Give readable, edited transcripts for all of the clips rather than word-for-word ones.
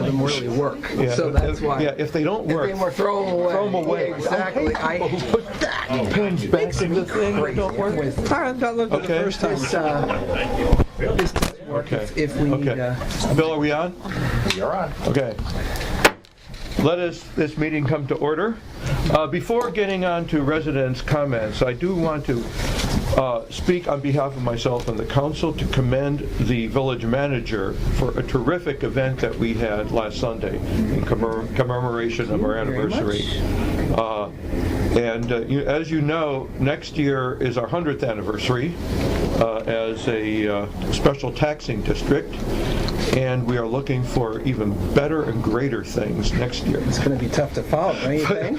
of them really work. Yeah, So that's why. Yeah, if they don't work, If they were throw them away. throw them away. Exactly. I Who put pins back in the thing that don't work? All right, I'll look at it the Okay. first time. This does work Okay. if we need. Okay. Bill, are we on? You're on. Okay. Let this meeting come to order. Before getting on to residents' comments, I do want to speak on behalf of myself and the council to commend the village manager for a terrific event that we had last Sunday in commemoration of our anniversary. As you know, next year is our 100th anniversary as a special taxing district, and we are looking for even better and greater things next year. It's going to be tough to follow, don't you think?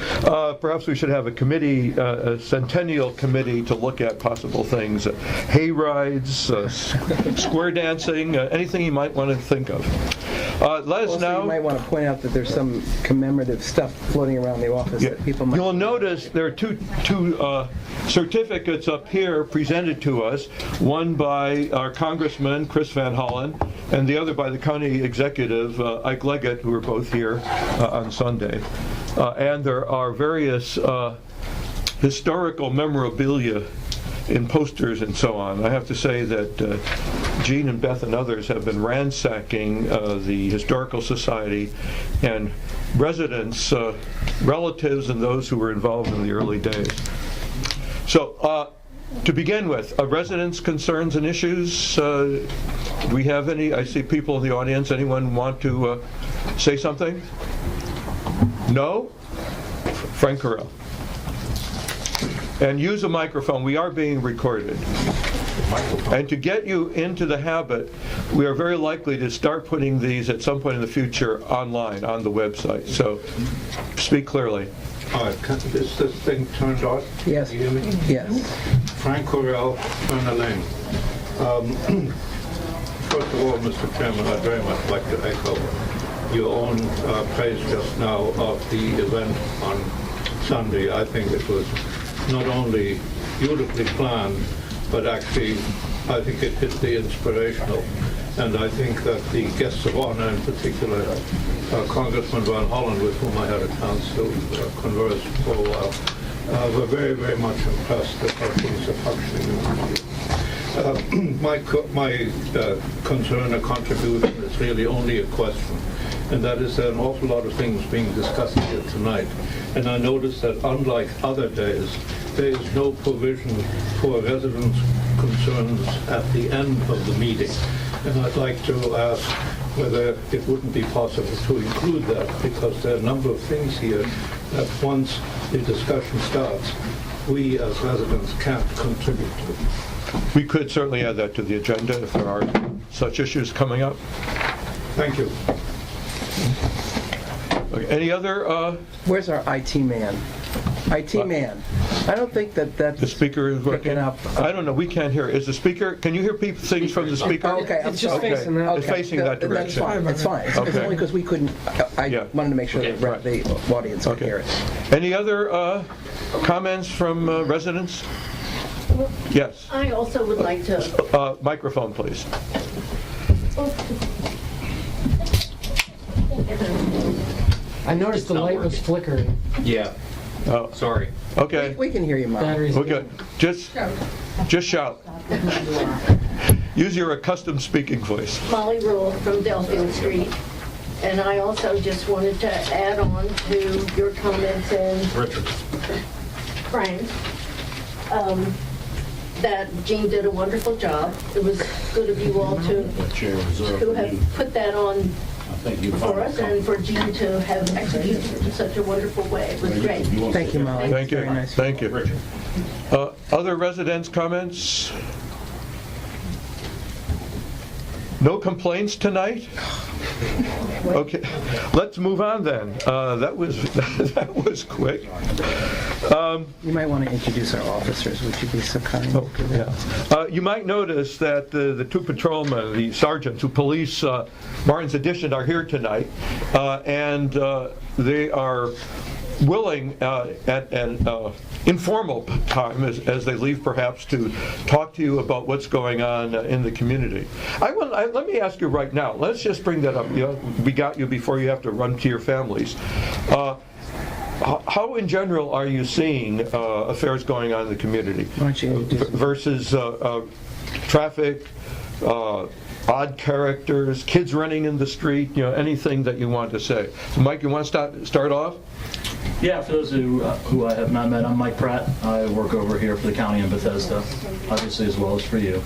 Perhaps we should have a committee, a centennial committee, to look at possible things, hay rides, square dancing, anything you might want to think of. Let us Also, know. you might want to point out that there's some commemorative stuff floating around the office that people might. You'll notice there are two certificates up here presented to us, one by our Congressman, Chris Van Hollen, and the other by the county executive, Ike Leggett, who are both here on Sunday. And there are various historical memorabilia in posters and so on. I have to say that Gene and Beth and others have been ransacking the Historical Society and residents, relatives, and those who were involved in the early days. So, to begin with, residents' concerns and issues. Do we have any? I see people in the audience. Anyone want to say something? No? Frank Carell. And use a microphone. We are being recorded. And to get you into the habit, we are very likely to start putting these at some point in the future online, on the website. So speak clearly. All right, is this thing turned on? Yes. Can you hear me? Yes. Frank Correll, Turner Lane. First of all, Mr. Chairman, I'd very much like to echo your own praise just now of the event on Sunday. I think it was not only beautifully planned, but actually I think it hit the inspirational. And I think that the guests of honor, in particular, Congressman Van Hollen, with whom I had a chance to converse for a while, were very, very much impressed with how things are functioning. My concern or contribution is really only a question, and that is there are an awful lot of things being discussed here tonight. And I noticed that unlike other days, there is no provision for residents' concerns at the end of the meeting. And I'd like to ask whether it wouldn't be possible to include that, because there are a number of things here that once the discussion starts, we as residents can't contribute to. We could certainly add that to the agenda if there are such issues coming up. Thank you. Okay. Any other? Where's our IT man? IT man. I don't think that's The speaker is working. picking up. I don't know. We can't hear. Is the speaker? Can you hear things from the speaker? Okay, I'm It's just sorry. facing that. It's facing that That's direction. fine. It's fine. It's Okay. only because we couldn't. I Yeah. wanted to make sure that Right. the audience could Okay. hear it. Any other comments from residents? Yes. I also would like to, Microphone, please. I noticed the light was flickering. Yeah, Oh, sorry. okay. We can hear you, Mom. Batteries. Okay. Just shout. Use your accustomed speaking voice. Molly Rule from Delphine Street, and I also just wanted to add on to your comments and Richard. Frank, that Jean did a wonderful job. It was good of you all to have put that on for us, and for Jean to have executed it in such a wonderful way. It was great. Thank you, Molly. Thank you. Very nice. Thank you. Other residents' comments? No complaints tonight? Okay, let's move on then. That was quick. You might want to introduce our officers. Would you be so kind? Yeah. You might notice that the two patrolmen, the sergeants who police Martin's Addition, are here tonight, and they are willing at an informal time, as they leave perhaps, to talk to you about what's going on in the community. Let me ask you right now, let's just bring that up. We got you before you have to run to your families. How in general are you seeing affairs going on in the community Why don't you do some- versus traffic, odd characters, kids running in the street, anything that you want to say? So Mike, you want to start off? Yeah, for those who I have not met, I'm Mike Pratt. I work over here for the county in Bethesda, obviously, as well as for you.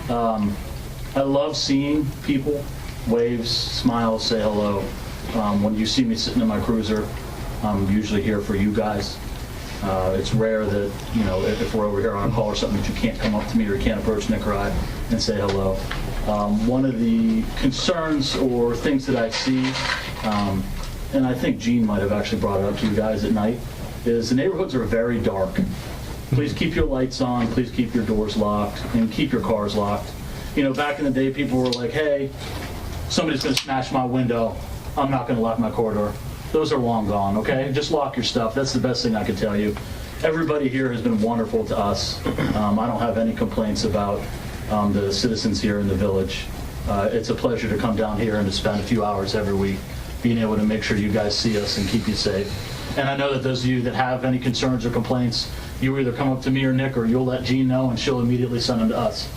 I love seeing people, waves, smiles, say hello. When you see me sitting in my cruiser, I'm usually here for you guys. It's rare that, if we're over here on a call or something, that you can't come up to me or you can't approach Nick or I and say hello. One of the concerns or things that I see, and I think Gene might have actually brought it up to you guys at night, is the neighborhoods are very dark. Please keep your lights on, please keep your doors locked, and keep your cars locked. Back in the day, people were like, hey, somebody's going to smash my window, I'm not going to lock my car door. Those are long gone, okay? Just lock your stuff. That's the best thing I can tell you. Everybody here has been wonderful to us. I don't have any complaints about the citizens here in the village. It's a pleasure to come down here and to spend a few hours every week being able to make sure you guys see us and keep you safe. And I know that those of you that have any concerns or complaints, you either come up to me or Nick, or you'll let Jean know, and she'll immediately send them to us.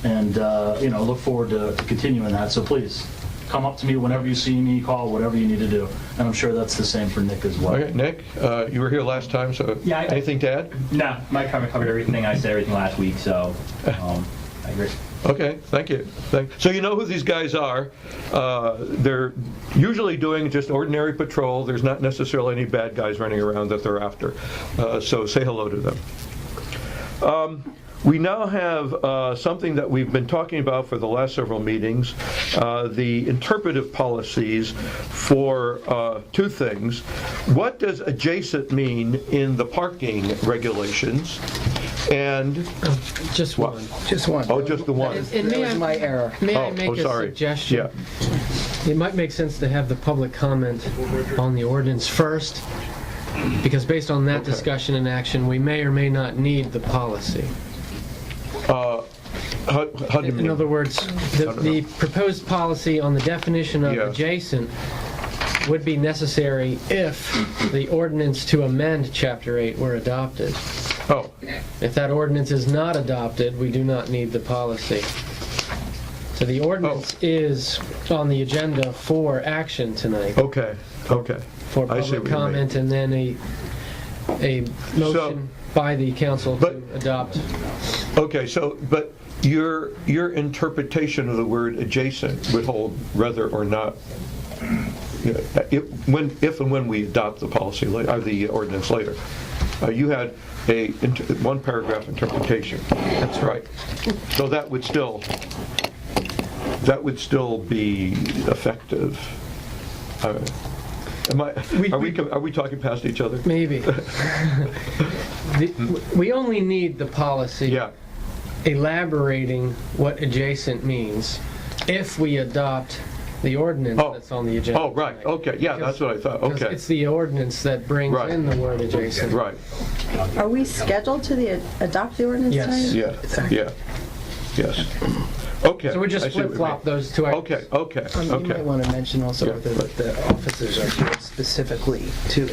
And look forward to continuing that. So please, come up to me whenever you see me, call, whatever you need to do. And I'm sure that's the same for Nick as well. Okay, Nick, you were here last time, so Yeah, anything to add? No, Mike covered everything. I said everything last week, so I agree. Okay, thank you. So you know who these guys are. They're usually doing just ordinary patrol. There's not necessarily any bad guys running around that they're after. So say hello to them. We now have something that we've been talking about for the last several meetings, the interpretive policies for two things. What does adjacent mean in the parking regulations? And Just What? one. Just one. Oh, just the one. And That may was my error. May I Oh, make a sorry. suggestion? Yeah. It might make sense to have the public comment on the ordinance first, because based on that discussion and action, we may or may not need the policy. How do you mean? In other words, the proposed policy on the definition of Yes. adjacent would be necessary if the ordinance to amend Chapter 8 were adopted. Oh, If that ordinance is not adopted, we do not need the policy. So the ordinance is on the agenda for action tonight, okay. for I see what public you mean. comment, and then a motion by the council to But- adopt. Okay, but your interpretation of the word adjacent would hold whether or not, if and when we adopt the policy, or the ordinance later. You had a one paragraph interpretation. That's right. So that would still be effective. Are we talking past each other? Maybe. We only need the policy Yeah. elaborating what adjacent means if we adopt the ordinance Oh. that's on the agenda. Oh, right. tonight. Okay. Yeah, that's what I thought. Because Okay. it's the ordinance that brings Right. in the word adjacent. Right. Are we scheduled to adopt the ordinance Yes. tonight? Yeah. Yes. Okay. So we just I see what you flip-flop mean. those two items. Okay. You might want to mention also Yeah, that the officers are here specifically to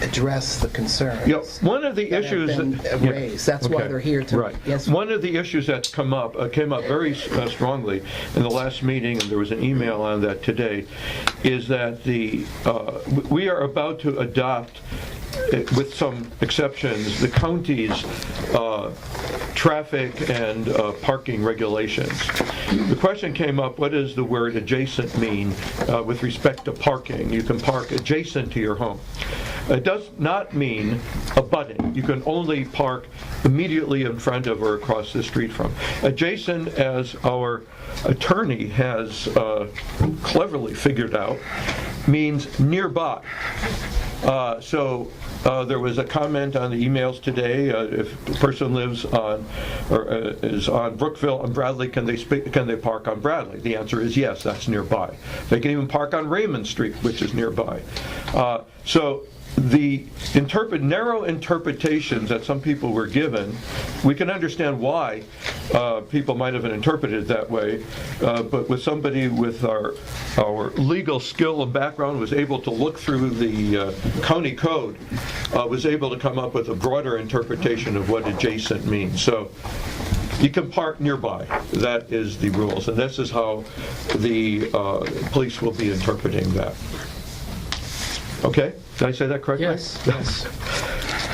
address the concerns. Yeah, one of the that issues have been yeah, raised. That's why okay, they're here tonight. Right. Yes. One of the issues that's came up very strongly in the last meeting, and there was an email on that today, is that we are about to adopt, with some exceptions, the county's traffic and parking regulations. The question came up, what does the word adjacent mean with respect to parking? You can park adjacent to your home. It does not mean abutting. You can only park immediately in front of or across the street from. Adjacent, as our attorney has cleverly figured out, means nearby. So there was a comment on the emails today. If a person lives on or is on Brookville and Bradley, can they park on Bradley? The answer is yes. That's nearby. They can even park on Raymond Street, which is nearby. So the narrow interpretations that some people were given, we can understand why people might have interpreted it that way, but with somebody with our legal skill and background was able to look through the county code, was able to come up with a broader interpretation of what adjacent means. So you can park nearby. That is the rules, and this is how the police will be interpreting that. Okay? Did I say that correctly? Yes.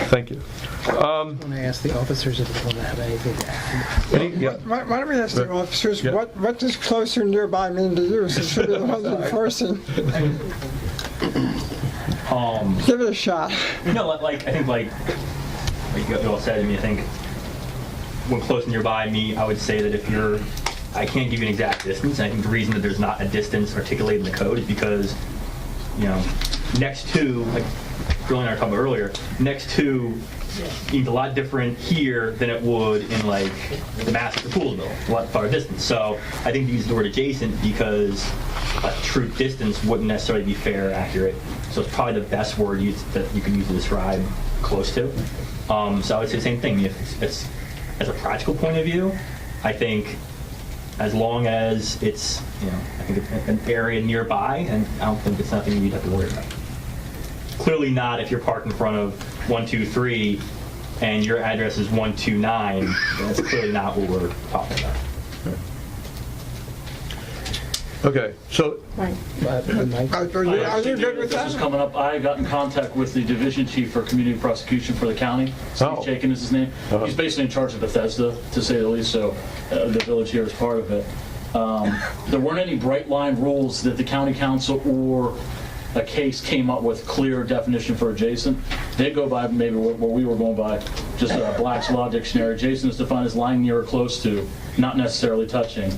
Thank you. I want to ask the officers if they want to have anything to add. Yeah. Why don't we ask the officers, Yeah. what does close or nearby mean to you? Since you're the ones enforcing. Give it a shot. No, like I think like you all said. I mean, I think when close and nearby me, I would say that if you're, I can't give you an exact distance. And I think the reason that there's not a distance articulated in the code is because, next to, like Bill and I were talking about earlier, next to means a lot different here than it would in like the Mass or Poolsville, a lot farther distance. So I think they use the word adjacent because a true distance wouldn't necessarily be fair or accurate. So it's probably the best word that you can use to describe close to. So I would say the same thing. If it's, as a practical point of view, I think as long as it's, I think it's an area nearby, and I don't think it's nothing you'd have to worry about. Clearly not if you're parked in front of 123 and your address is 129. That's clearly not what we're talking about. Okay, so Are you good with This is that? coming up. I got in contact with the division chief for community prosecution for the county. Steve Oh. Chaikin is his name. He's basically in charge of Bethesda, to say the least, so the village here is part of it. There weren't any bright line rules that the county council or a case came up with clear definition for adjacent. They go by maybe what we were going by, just Black's Law Dictionary. Adjacent is defined as lying near or close to, not necessarily touching.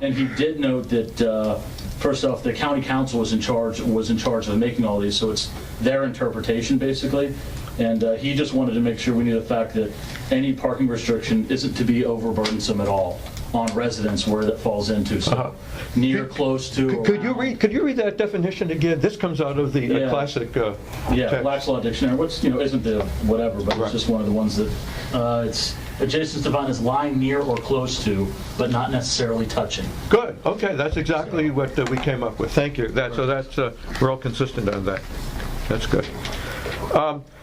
And he did note that, first off, the county council was in charge of making all these, so it's their interpretation basically. And he just wanted to make sure we knew the fact that any parking restriction isn't to be overburdensome at all on residents where that falls into. So near, close to. could you read that definition again? This comes out of the Yeah. classic text. Black's Law Dictionary, which isn't the whatever, but Right. it's just one of the ones that it's adjacent is defined as lying near or close to, but not necessarily touching. Good. Okay, that's exactly what we came up with. Thank you. So that's we're all consistent on that. That's good.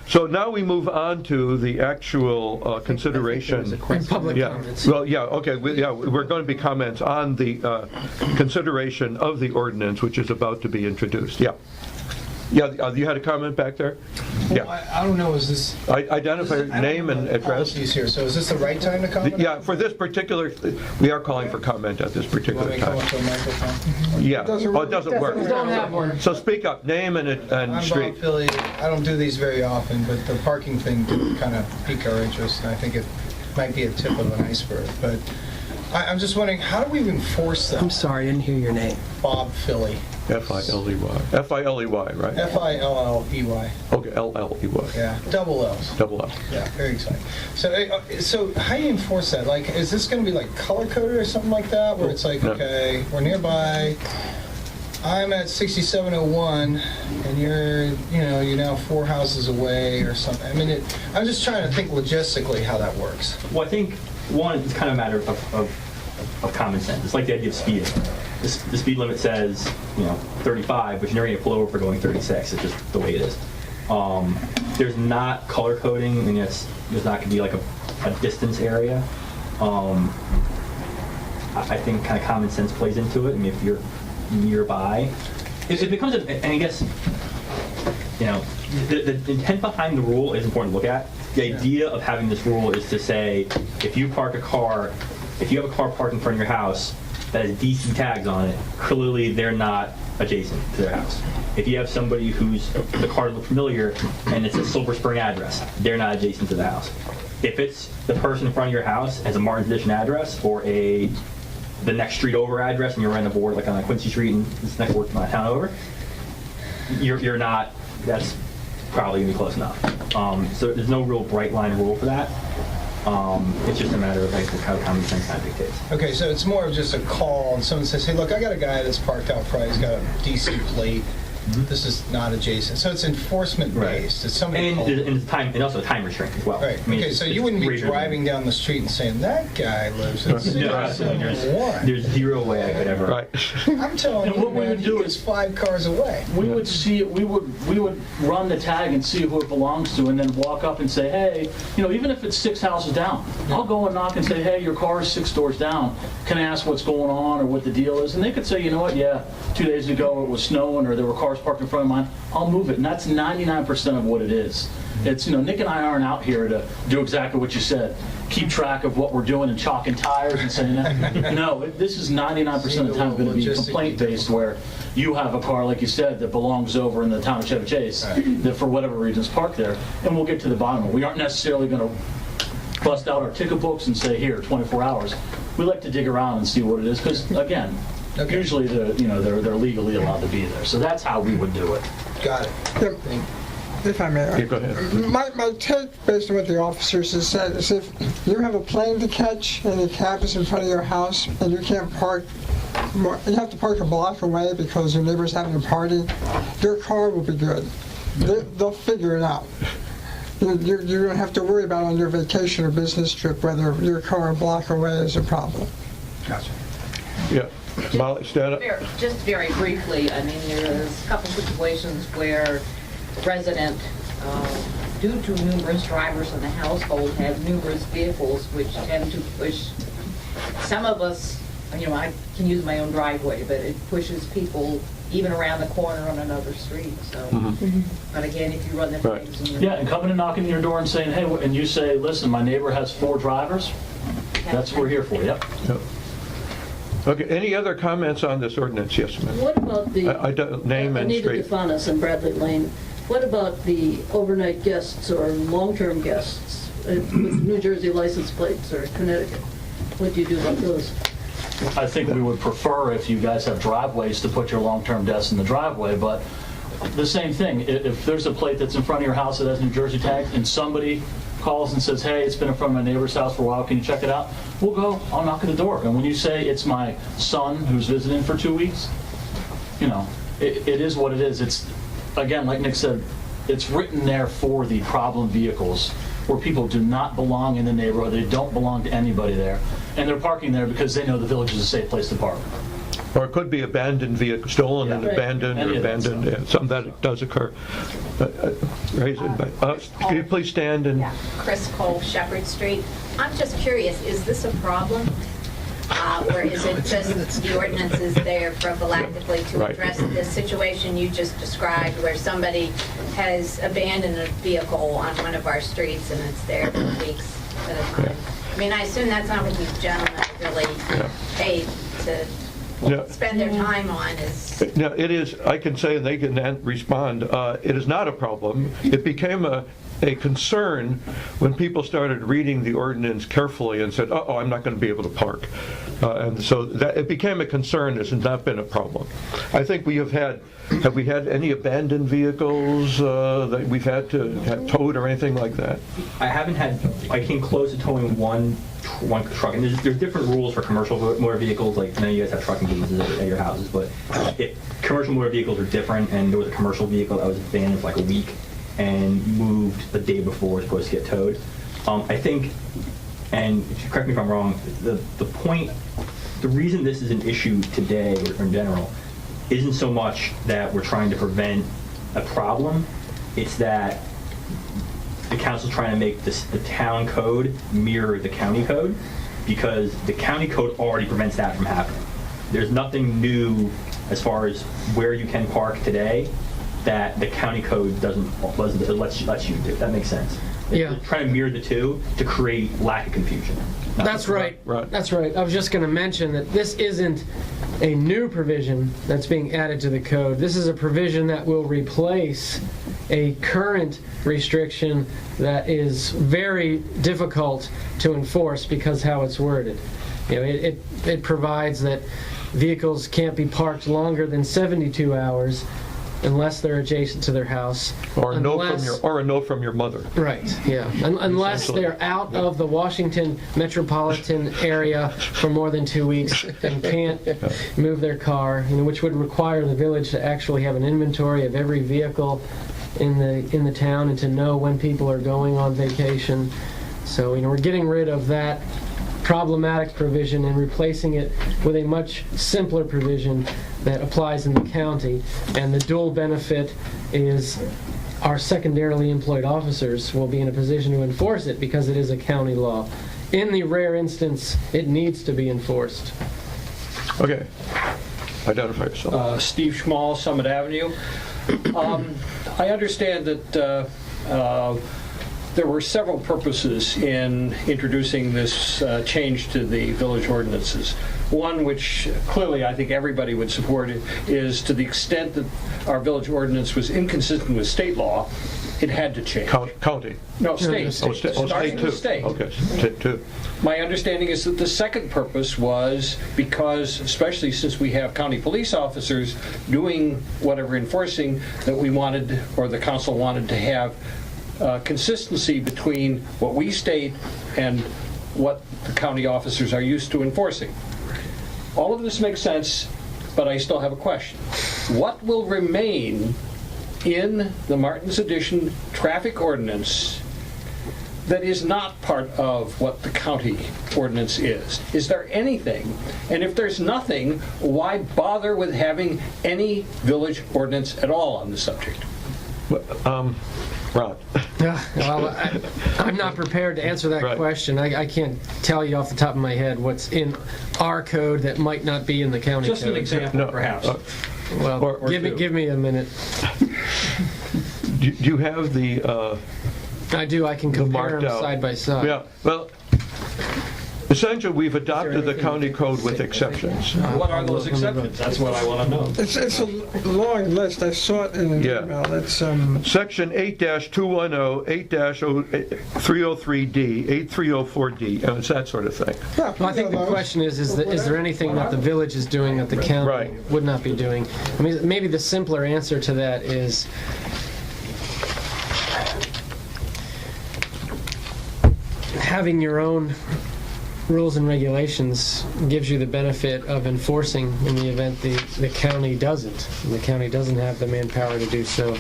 So now we move on to the actual consideration. Public Yeah. comments. Well, yeah. Okay. We're going to be comments on the consideration of the ordinance, which is about to be introduced. Yeah. Yeah. You had a comment back there. Yeah. I don't know, is this... Identify your name and address. Policies here, so is this the right time to comment? Yeah. For this particular, we are calling for comment at this Want me particular to come time. up to a microphone? Yeah. Oh, it doesn't work. We don't have one. So speak up. Name and I'm street. Bob Philly. I don't do these very often, but the parking thing did kind of pique our interest, and I think it might be a tip of an iceberg. But I'm just wondering, how do we enforce I'm that? sorry, I didn't hear your name. Bob Philly. F-I-L-E-Y. F-I-L-E-Y, right? F-I-L-L-E-Y. Okay, L-L-E-Y. Yeah, double L's. Double L. Yeah, very exciting. So how do you enforce that? Like, is this going to be like color-coded or something like that, where it's like, No. okay, we're nearby, I'm at 6701, and you're now 4 houses away or something. I mean, I'm just trying to think logistically how that works. Well, I think, one, it's kind of a matter of common sense. It's like the idea of speeding. The speed limit says, 35, but you're never going to pull over for going 36. It's just the way it is. There's not color coding, and there's not going to be like a distance area. I think kind of common sense plays into it. I mean, if you're nearby, it becomes, and I guess, the intent behind the rule is important to look at. The idea of having this rule is to say, if you have a car parked in front of your house that has DC tags on it, clearly they're not adjacent to their house. If you have somebody the car looks familiar and it's a Silver Spring address, they're not adjacent to the house. If it's the person in front of your house has a Martin's Edition address or the next street over address and you're right on the board, like on Quincy Street and it's next town over, you're not, that's probably going to be close enough. So there's no real bright line rule for that. It's just a matter of like how common sense kind of dictates. Okay, so it's more of just a call, and someone says, hey, look, I got a guy that's parked out front, he's got a DC plate, This is not adjacent. So it's enforcement based. It's somebody And, called- and time, and also time restraint as well. Right. I mean, Okay, it's- so it's you wouldn't be greater than- driving down the street and saying, that guy lives at No, absolutely. 601. There's zero way I could ever. Right. I'm telling And you, what we man, would he do is is- 5 cars away. We would see it, we would run the tag and see who it belongs to, and then walk up and say, hey, even if it's 6 houses down, I'll go and knock and say, hey, your car is 6 doors down. Can I ask what's going on or what the deal is? And they could say, you know what, yeah, 2 days ago it was snowing or there were cars parked in front of mine. I'll move it. And that's 99% of what it is. It's, Nick and I aren't out here to do exactly what you said. Keep track of what we're doing and chalking tires and saying that. No, this is 99% of the time going to be complaint-based, where you have a car, like you said, that belongs over in the town of Chevy Chase, that for whatever reason is parked there, and we'll get to the bottom of it. We aren't necessarily going to bust out our ticket books and say, here, 24 hours. We like to dig around and see what it is, because, again, usually they're legally allowed to be there. So that's how we would do it. Got it. If I may. Yeah, go ahead. My take, based on what the officers have said, is if you have a plane to catch and the cab is in front of your house and you can't park, you have to park a block away because your neighbor's having a party, your car will be good. They'll figure it out. You don't have to worry about on your vacation or business trip whether your car a block away is a problem. Gotcha. Yeah. Molly, stand up. Just very briefly, I mean, there's a couple situations where resident, due to numerous drivers in the household, have numerous vehicles which tend to push, some of us, I can use my own driveway, but it pushes people even around the corner on another street, so. But again, if you run the Right. things in your. Yeah, and coming and knocking on your door and saying, hey, and you say, listen, my neighbor has 4 drivers, that's what we're here for, yep. Yep. Okay, any other comments on this ordinance? Yes, ma'am. What about the... I don't, name and Anita street. DeFanis in Bradley Lane. What about the overnight guests or long-term guests with New Jersey license plates or Connecticut? What do you do about those? I think we would prefer, if you guys have driveways, to put your long-term guests in the driveway, but the same thing, if there's a plate that's in front of your house that has New Jersey tag, and somebody calls and says, hey, it's been in front of my neighbor's house for a while, can you check it out? We'll go, I'll knock at the door. And when you say it's my son who's visiting for 2 weeks, it is what it is. It's, again, like Nick said, it's written there for the problem vehicles where people do not belong in the neighborhood, they don't belong to anybody there, and they're parking there because they know the village is a safe place to park. Or it could be abandoned vehicle, stolen and Yeah. abandoned, Any or of that abandoned, yeah, something that does occur. Raise it. Can you please stand and... Yeah, Chris Cole, Shepherd Street. I'm just curious, is this a problem? Or is it just the ordinance is there prophylactically to Right. address this situation you just described, where somebody has abandoned a vehicle on one of our streets and it's there for weeks at a time? I mean, I assume that's not what these gentlemen really paid to Yeah. spend their time on is... No, it is, I can say, and they can respond, it is not a problem. It became a concern when people started reading the ordinance carefully and said, uh-oh, I'm not going to be able to park. And so that it became a concern. This has not been a problem. I think we have we had any abandoned vehicles that we've had to have towed or anything like that? I came close to towing one truck, and there's different rules for commercial motor vehicles. Like, I know you guys have trucking businesses at your houses, but commercial motor vehicles are different, and there was a commercial vehicle that was abandoned for like a week and moved the day before it's supposed to get towed. I think, and correct me if I'm wrong, the reason this is an issue today or in general isn't so much that we're trying to prevent a problem, it's that the council's trying to make the town code mirror the county code, because the county code already prevents that from happening. There's nothing new as far as where you can park today that the county code lets you do. That makes sense. Yeah. They're trying to mirror the two to create lack of confusion. That's right. Right. That's right. I was just going to mention that this isn't a new provision that's being added to the code. This is a provision that will replace a current restriction that is very difficult to enforce because how it's worded. It provides that vehicles can't be parked longer than 72 hours unless they're adjacent to their house. Or a note Unless- from your mother. Right, yeah. Unless Essentially. they're out of the Washington metropolitan area for more than 2 weeks and can't move their car, which would require the village to actually have an inventory of every vehicle in the town and to know when people are going on vacation. So, we're getting rid of that problematic provision and replacing it with a much simpler provision that applies in the county. And the dual benefit is our secondarily employed officers will be in a position to enforce it because it is a county law. In the rare instance, it needs to be enforced. Okay. Identify yourself. Steve Schmall, Summit Avenue. I understand that there were several purposes in introducing this change to the village ordinances. One, which clearly I think everybody would support, is to the extent that our village ordinance was inconsistent with state law, it had to change. County. No, state. State too. State. Okay, state too. My understanding is that the second purpose was because, especially since we have county police officers doing whatever enforcing, that we wanted, or the council wanted to have consistency between what we state and what the county officers are used to enforcing. All of this makes sense, but I still have a question. What will remain in the Martin's Edition traffic ordinance that is not part of what the county ordinance is? Is there anything? And if there's nothing, why bother with having any village ordinance at all on the subject? Ron. Well, I'm not prepared to answer that Right. question. I can't tell you off the top of my head what's in our code that might not be in the county Just code. an example, No, perhaps. Well, or give two. me a minute. Do you have the I do. I can compare marked them out? side by side. Yeah, well, essentially, we've adopted the county code with exceptions. What are those exceptions? That's what I want to know. It's a long list. I saw it in an Yeah. email. It's Section 8-210, 8-303D, 8304D, and it's that sort of thing. yeah. Well, I think the question is there anything that the village is doing that the county Right. would not be doing? I mean, maybe the simpler answer to that is having your own rules and regulations gives you the benefit of enforcing in the event the county doesn't. And the county doesn't have the manpower to do so.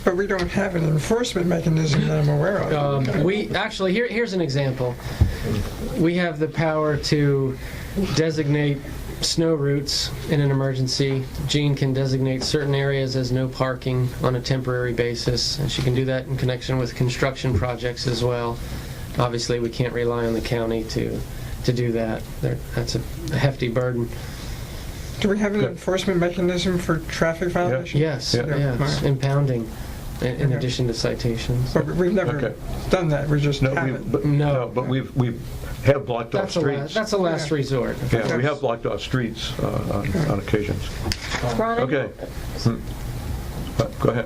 But we don't have an enforcement mechanism that I'm aware of. We actually, here's an example. We have the power to designate snow routes in an emergency. Jean can designate certain areas as no parking on a temporary basis, and she can do that in connection with construction projects as well. Obviously, we can't rely on the county to do that. That's a hefty burden. Do we have an enforcement mechanism for traffic violations? Yes, Yeah. yes, impounding in addition to citations. But we've never Okay. done that. We just No, haven't. but we have blocked off streets. That's a last resort. Yeah, we have blocked off streets on occasions. Ron, Okay. Go ahead.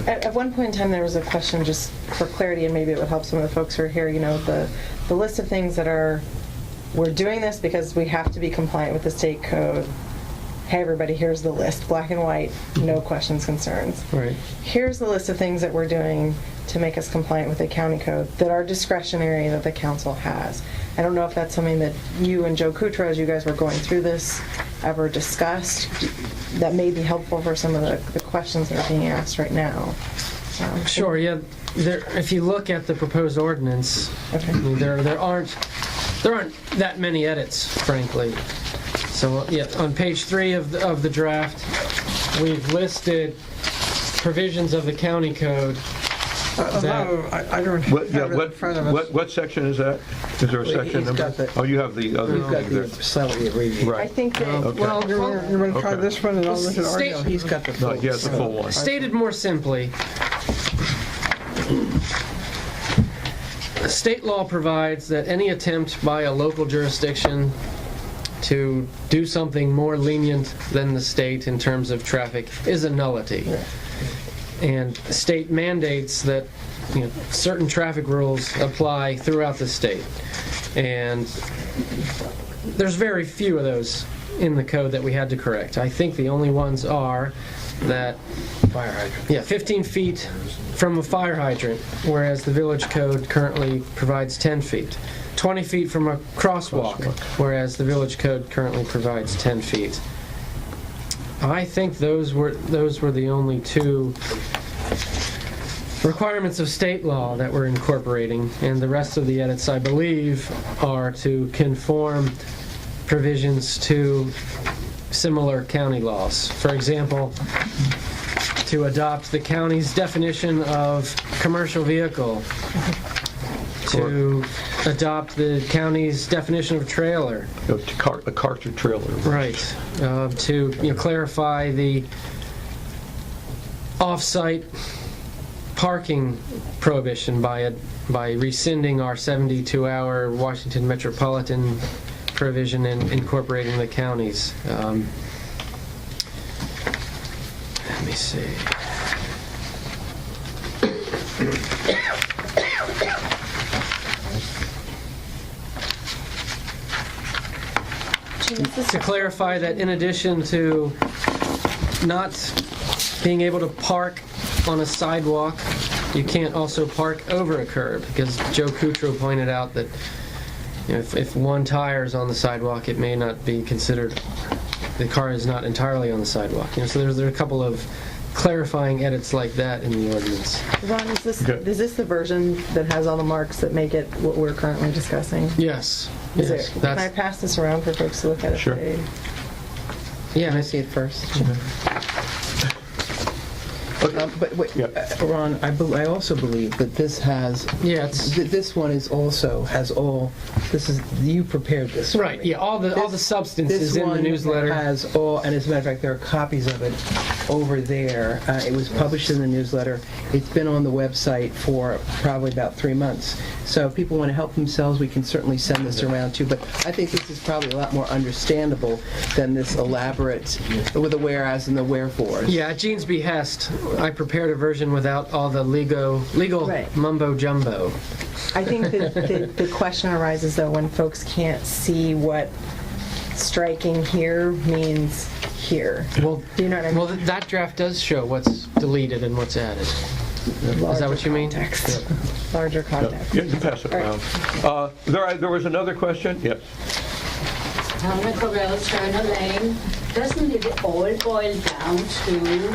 At one point in time, there was a question, just for clarity, and maybe it would help some of the folks who are here, the list of things that we're doing this because we have to be compliant with the state code. Hey, everybody, here's the list, black and white, no questions, concerns. Right. Here's the list of things that we're doing to make us compliant with the county code that are discretionary that the council has. I don't know if that's something that you and Joe Kutra, as you guys were going through this, ever discussed. That may be helpful for some of the questions that are being asked right now. Sure, yeah. If you look at the proposed ordinance, Okay. I mean, there aren't that many edits, frankly. So yeah, on page 3 of the draft, we've listed provisions of the county code. I don't have What, it in front of us. what section is that? Is there a section he's number? got the- Oh, you have the other We've got thing there. the slightly abbreviated. I Right. think that, Okay. Well, You want to try Okay. this one and I'll look at State- ours? He's got the No, full. he has the full one. stated more simply, state law provides that any attempt by a local jurisdiction to do something more lenient than the state in terms of traffic is a nullity. And state mandates that certain traffic rules apply throughout the state. And there's very few of those in the code that we had to correct. I think the only ones are that, Fire hydrant. yeah, 15 feet from a fire hydrant, whereas the village code currently provides 10 feet. 20 feet from a crosswalk, whereas the village code currently provides 10 feet. I think those were the only two requirements of state law that we're incorporating, and the rest of the edits, I believe, are to conform provisions to similar county laws. For example, to adopt the county's definition of commercial vehicle, to adopt the county's definition of trailer. A cart or trailer. Right. To clarify the off-site parking prohibition by rescinding our 72-hour Washington Metropolitan provision and incorporating the counties. Let me see. To clarify that in addition to not being able to park on a sidewalk, you can't also park over a curb, because Joe Kutro pointed out that if one tire is on the sidewalk, it may not be considered, the car is not entirely on the sidewalk. So there are a couple of clarifying edits like that in the ordinance. Ron, is this the version that has all the marks that make it what we're currently discussing? Yes. Yes. Can I pass this around for folks to look at it? Sure. Yeah, I see it first. But wait, Ron, I also believe that this has. Yeah, this one is also has all. This is you prepared this. Right. For me. Yeah. All the substance This is in the one newsletter. has all, and as a matter of fact, there are copies of it over there. It was published in the newsletter. It's been on the website for probably about 3 months. So if people want to help themselves, we can certainly send this around too. But I think this is probably a lot more understandable than this elaborate with the whereas and the wherefores. Yeah, at Gene's behest, I prepared a version without all the legal Right. mumbo jumbo. I think that the question arises, though, when folks can't see what striking here means here. Well, do you know what I mean? Well, that draft does show what's deleted and what's added. Is that what you mean? Context. Larger context. Yeah, you pass it around. There was another question? Yes. Helena Correll, Turner Lane. Doesn't it all boil down to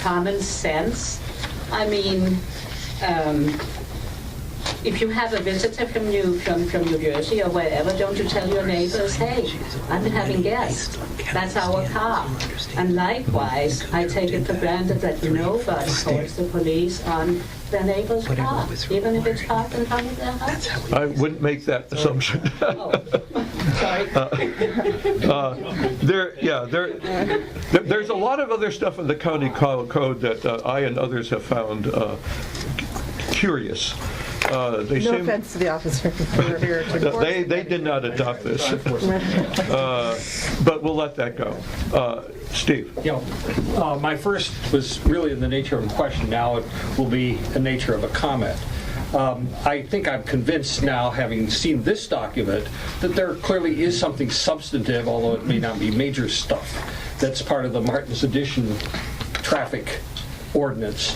common sense? I mean, if you have a visitor from New Jersey or wherever, don't you tell your neighbors, hey, I've been having guests. That's our car. And likewise, I take it for granted that nobody calls the police on their neighbor's car, even if it's parked in front of their house. I wouldn't make that assumption. Sorry. There's a lot of other stuff in the county code that I and others have found curious. No offense to the officer. They did not adopt this, but we'll let that go. Steve. My first was really in the nature of a question. Now it will be the nature of a comment. I think I'm convinced now, having seen this document, that there clearly is something substantive, although it may not be major stuff, that's part of the Martin's Edition traffic ordinance.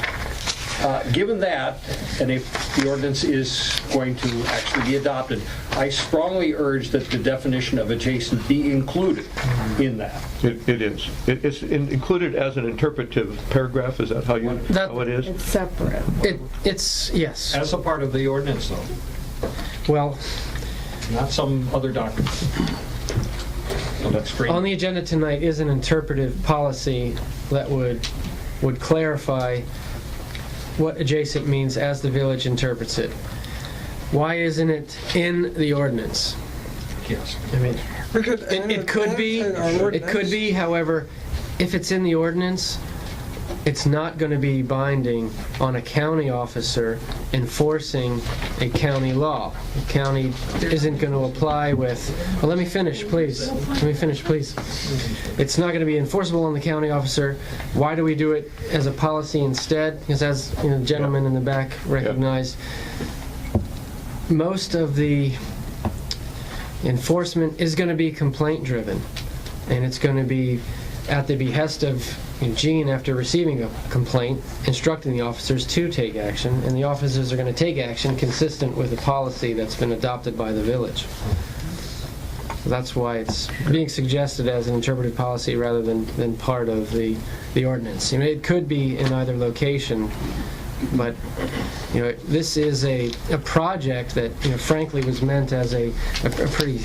Given that, and if the ordinance is going to actually be adopted, I strongly urge that the definition of adjacent be included in that. It is. It's included as an interpretive paragraph. Is that how it is? It's separate. It's yes. As a part of the ordinance, though. Well, not some other document. So that's great. On the agenda tonight is an interpretive policy that would clarify what adjacent means as the village interprets it. Why isn't it in the ordinance? Yes. I mean, it could be, however, if it's in the ordinance, it's not going to be binding on a county officer enforcing a county law. The county isn't going to apply with, well, let me finish, please. It's not going to be enforceable on the county officer. Why do we do it as a policy instead? Because as the gentleman in the back recognized, most of the enforcement is going to be complaint driven, and it's going to be at the behest of Gene, after receiving a complaint, instructing the officers to take action, and the officers are going to take action consistent with the policy that's been adopted by the village. So that's why it's being suggested as an interpretive policy rather than part of the ordinance. You know, it could be in either location, but this is a project that frankly was meant as a pretty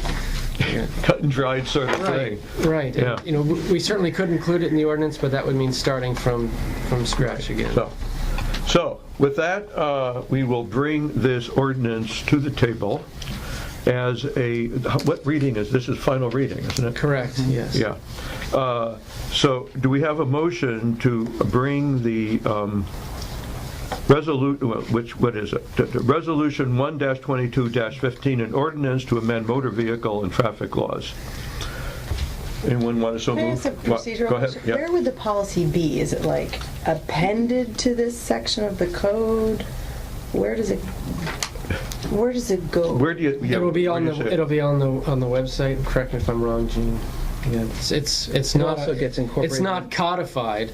Cut and dried sort of thing. Right. Yeah. And, we certainly could include it in the ordinance, but that would mean starting from scratch again. So with that, we will bring this ordinance to the table as what reading is this? Is final reading, isn't it? Correct, yes. Yeah. So do we have a motion to bring the Resolution 1-22-15, an ordinance to amend motor vehicle and traffic laws? Anyone want to so Can I move? ask a procedural Go ahead. question? Yeah. Where would the policy be? Is it like appended to this section of the code? Where does it go? Where do you? It'll be on where do you say it? the website. Correct me if I'm wrong, Gene. Yeah, it's not also gets incorporated. It's not codified.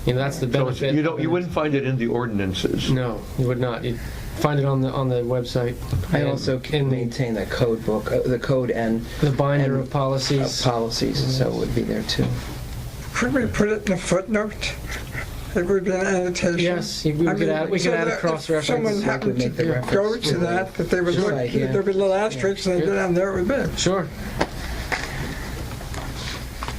That's the So benefit. you wouldn't find it in the ordinances. No, you would not. You'd find it on the website. I also can maintain the code book, the code and the binder and of policies. so it would be there too. Could we put it in a footnote? It would be an annotation. Yes, we could add a cross-reference. If someone happened to go to that they would Sure. look, there'd be a little asterisk, and they'd go down there, it would be. Sure.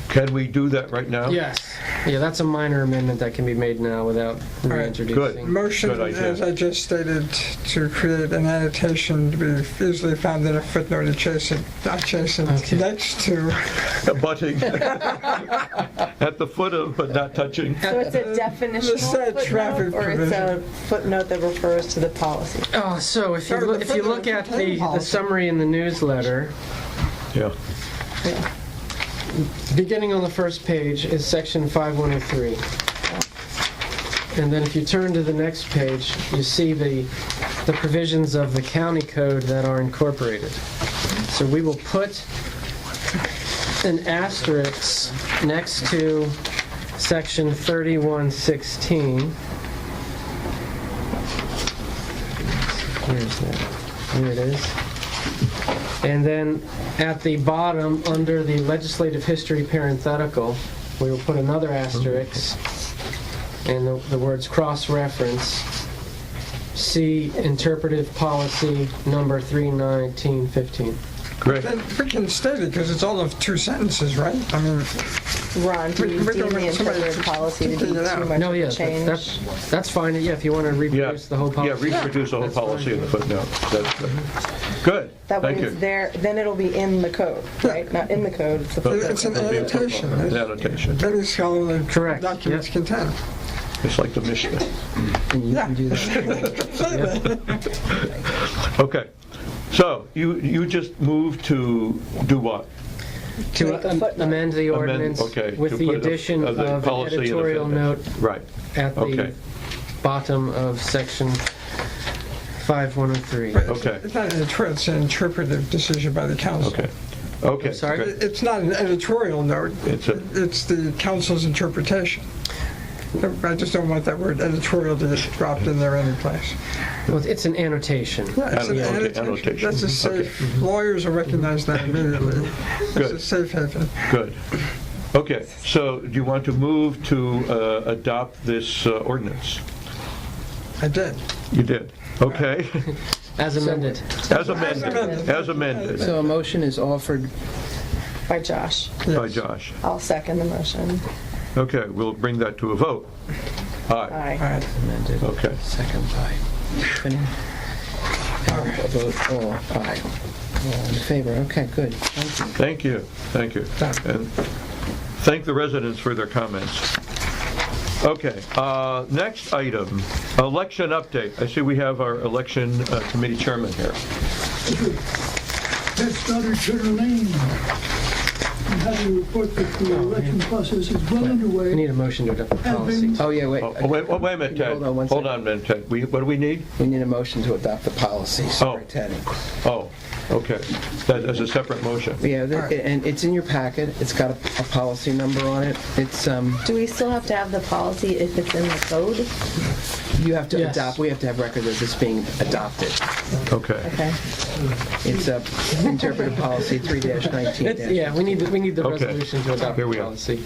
Can we do that right now? Yes. Yeah, that's a minor amendment that can be made now without right. reintroducing. Motion, Good idea. as I just stated, to create an annotation to be easily found in a footnote adjacent, Okay. next to. Butting at the foot of, but not touching. So it's a definitional said traffic footnote, or it's a footnote that refers to the policy? So if you Sorry, look, the look at footnote the policy. summary in the newsletter, Yeah. beginning on the first page is section 5103. And then if you turn to the next page, you see the provisions of the county code that are incorporated. So we will put an asterisk next to section 3116. Where's that? Here it is. And then at the bottom, under the legislative history parenthetical, we will put another asterisk, and the words cross-reference, see interpretive policy number 31915. Great. Then we can state it, because it's all of 2 sentences, right? I mean, Ron, do you We deem don't the want somebody interpretive to policy to be figure it out. too much No, of a yes, change? that's fine. Yeah, if you want to reproduce the whole policy. Yeah, reproduce the whole That's policy fine. in the footnote. That's good. That way Thank it's you. there, then it'll be in the code, right? Not in the code, it's the footnote. it's an annotation. An annotation. Many scholarly Correct, documents yeah. contain. It's like the Mishnah. And you can do that. Okay. So you just moved to do what? To Make a footnote. amend the ordinance okay, with to the put addition of the of an policy in the editorial note footnote. Right. at the Okay. bottom of section 5103. Okay. It's not an editorial, it's an interpretive decision by the council. Okay. Okay. I'm sorry? good. It's not an editorial note, It's a- it's the council's interpretation. I just don't want that word editorial to get dropped in there anyplace. Well, it's an annotation. Yeah, it's an annotation. That's a safe, lawyers will recognize that immediately. It's Good. a safe haven. Good. Okay, so do you want to move to adopt this ordinance? I did. You did. Okay. As amended. As amended. As amended So a motion is offered. By Josh. by Josh. I'll second the motion. Okay, we'll bring that to a vote. Aye. Aye. Amended. Okay. Second by Tiffany. A vote all aye. All in favor. Okay, good. Thank you. Thank you. Thank you. And thank the residents for their comments. Okay, next item, election update. I see we have our election committee chairman here. That's Stoddard Sugar Lane. I'm happy to report that the election process is well We underway. need a motion to adopt the policy. Oh, yeah, wait. Wait a minute, Ted. Hold on one Hold second. on a minute, Ted. What do we need? We need a motion to adopt the policy, superintendent. Oh, Okay, that is a separate motion. Yeah, and it's in your packet. It's got a policy number on it. It's, Do we still have to have the policy if it's in the code? you have to Yes. adopt, we have to have record of this being adopted. Okay. Okay. It's a interpretive policy 3-19. Yeah, we need the Okay. resolution to adopt Here the we are. policy.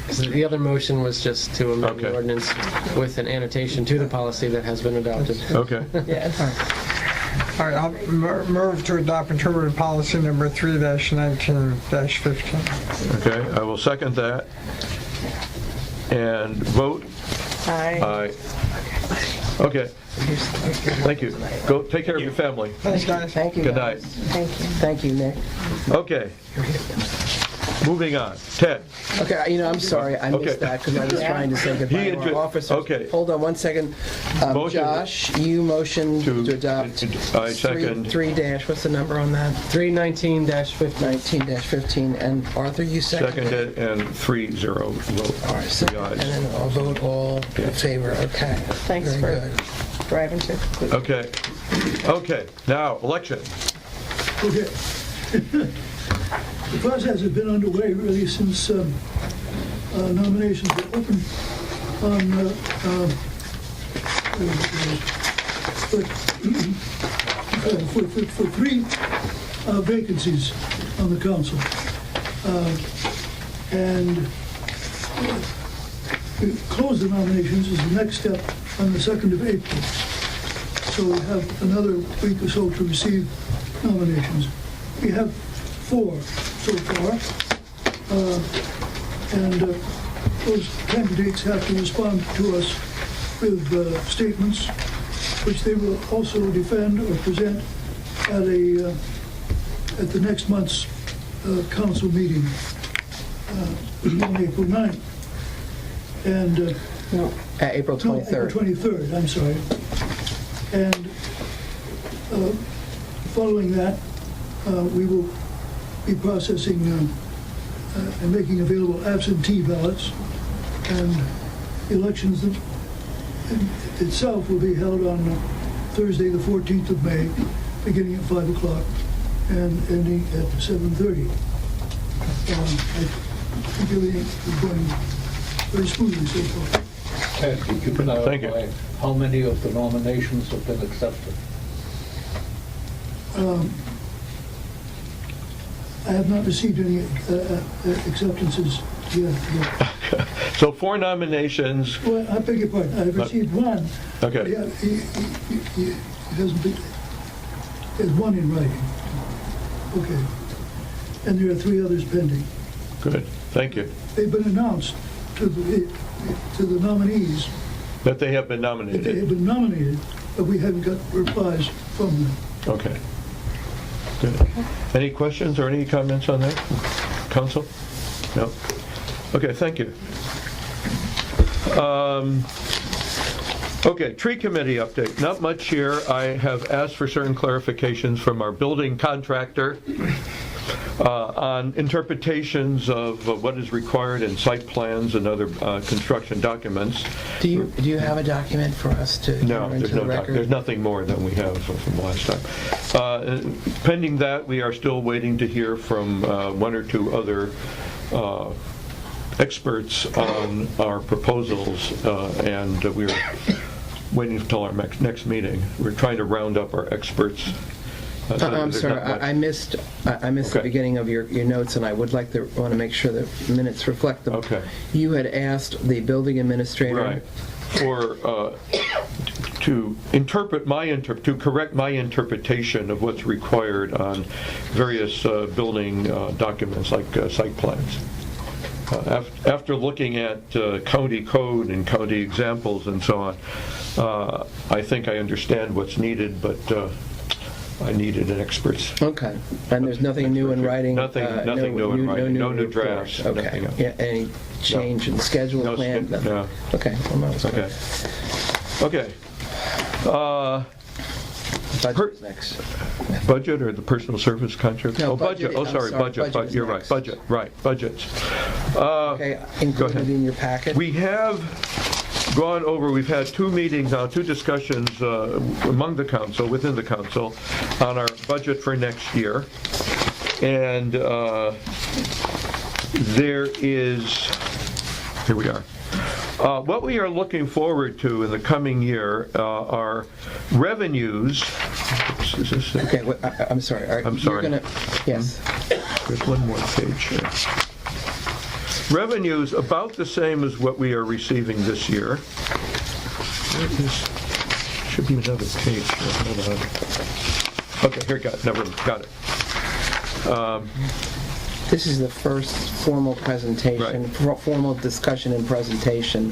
'Cause the other motion was just to amend the Okay. ordinance with an annotation to the policy that has been adopted. Okay. Yes. All right, I'll move to adopt interpretive policy number 3-19-15. Okay, I will second that. And vote? Aye. Aye. Okay, thank you. Go take care of your family. Thanks, guys. Thank you. Good guys. night. Thank you. Thank you, Nick. Okay. Moving on. Ted? Okay, I'm sorry, I Okay. missed that because I was trying to say goodbye to our officers. Okay. Hold on one second. Motion- Josh, you motioned to adopt I second. 3 what's the number on that? 319-15. 19-15, and Arthur, you seconded? Seconded and 3-0 vote. All right, second, and then I'll vote all in favor, okay. Thanks Very for good. driving to conclusion. Okay. Okay, now, election. Okay. The process has been underway really since nominations were open on for 3 vacancies on the council. And we close the nominations is the next step on the 2nd of April. So we have another week or so to receive nominations. We have 4 so far, and those candidates have to respond to us with statements, which they will also defend or present at the next month's council meeting on April 9th. And April 23rd. No, April 23rd, I'm sorry. And following that, we will be processing and making available absentee ballots, and elections itself will be held on Thursday, the 14th of May, beginning at 5 o'clock and ending at 7:30. I think everything is going very smoothly so far. Ted, could you Thank you. clarify how many of the nominations have been accepted? I have not received any acceptances yet. So 4 nominations. Well, I beg your pardon, I've received 1. Okay. Yeah, he hasn't been, there's 1 in writing. Okay. And there are 3 others pending. Good, thank you. They've been announced to the nominees That they have been that they nominated. have been nominated, but we haven't got replies from them. Okay. Good. Any questions or any comments on that? Council? No? Okay, thank you. Okay, tree committee update. Not much here. I have asked for certain clarifications from our building contractor on interpretations of what is required in site plans and other construction documents. Do you have a document for us to No, enter there's into the no record? there's nothing more than we have from last time. Pending that, we are still waiting to hear from 1 or 2 other experts on our proposals, and we're waiting until our next meeting. We're trying to round up our experts. I'm There's sorry, not much. I missed the beginning of your notes, and I would want to make sure the minutes reflect them. Okay. You had asked the building administrator. Right. For to correct my interpretation of what's required on various building documents like site plans. After looking at county code and county examples and so on, I think I understand what's needed, but I needed an expert's. Okay, and there's nothing new in writing? Nothing new in writing, no new drafts. Okay, nothing else. yeah, any change in schedule, No, plan? Nothing? no. Okay, well, that was good. Okay. Budget's next. Budget or the personal service contract? No, Oh, budget. budget. Oh, I'm sorry, sorry, budget. budget is You're right, next. budget, right, budgets. Okay, included in your packet? We have gone over, we've had 2 meetings now, 2 discussions among the council, within the council, on our budget for next year. And there is, here we are. What we are looking forward to in the coming year are revenues. Oops, is this it? Okay, I'm sorry. I'm sorry. You're gonna, yes. There's one more page here. Revenues about the same as what we are receiving this year. There should be another page here. Hold on. Okay, here, got it. This is the first formal presentation, formal discussion and presentation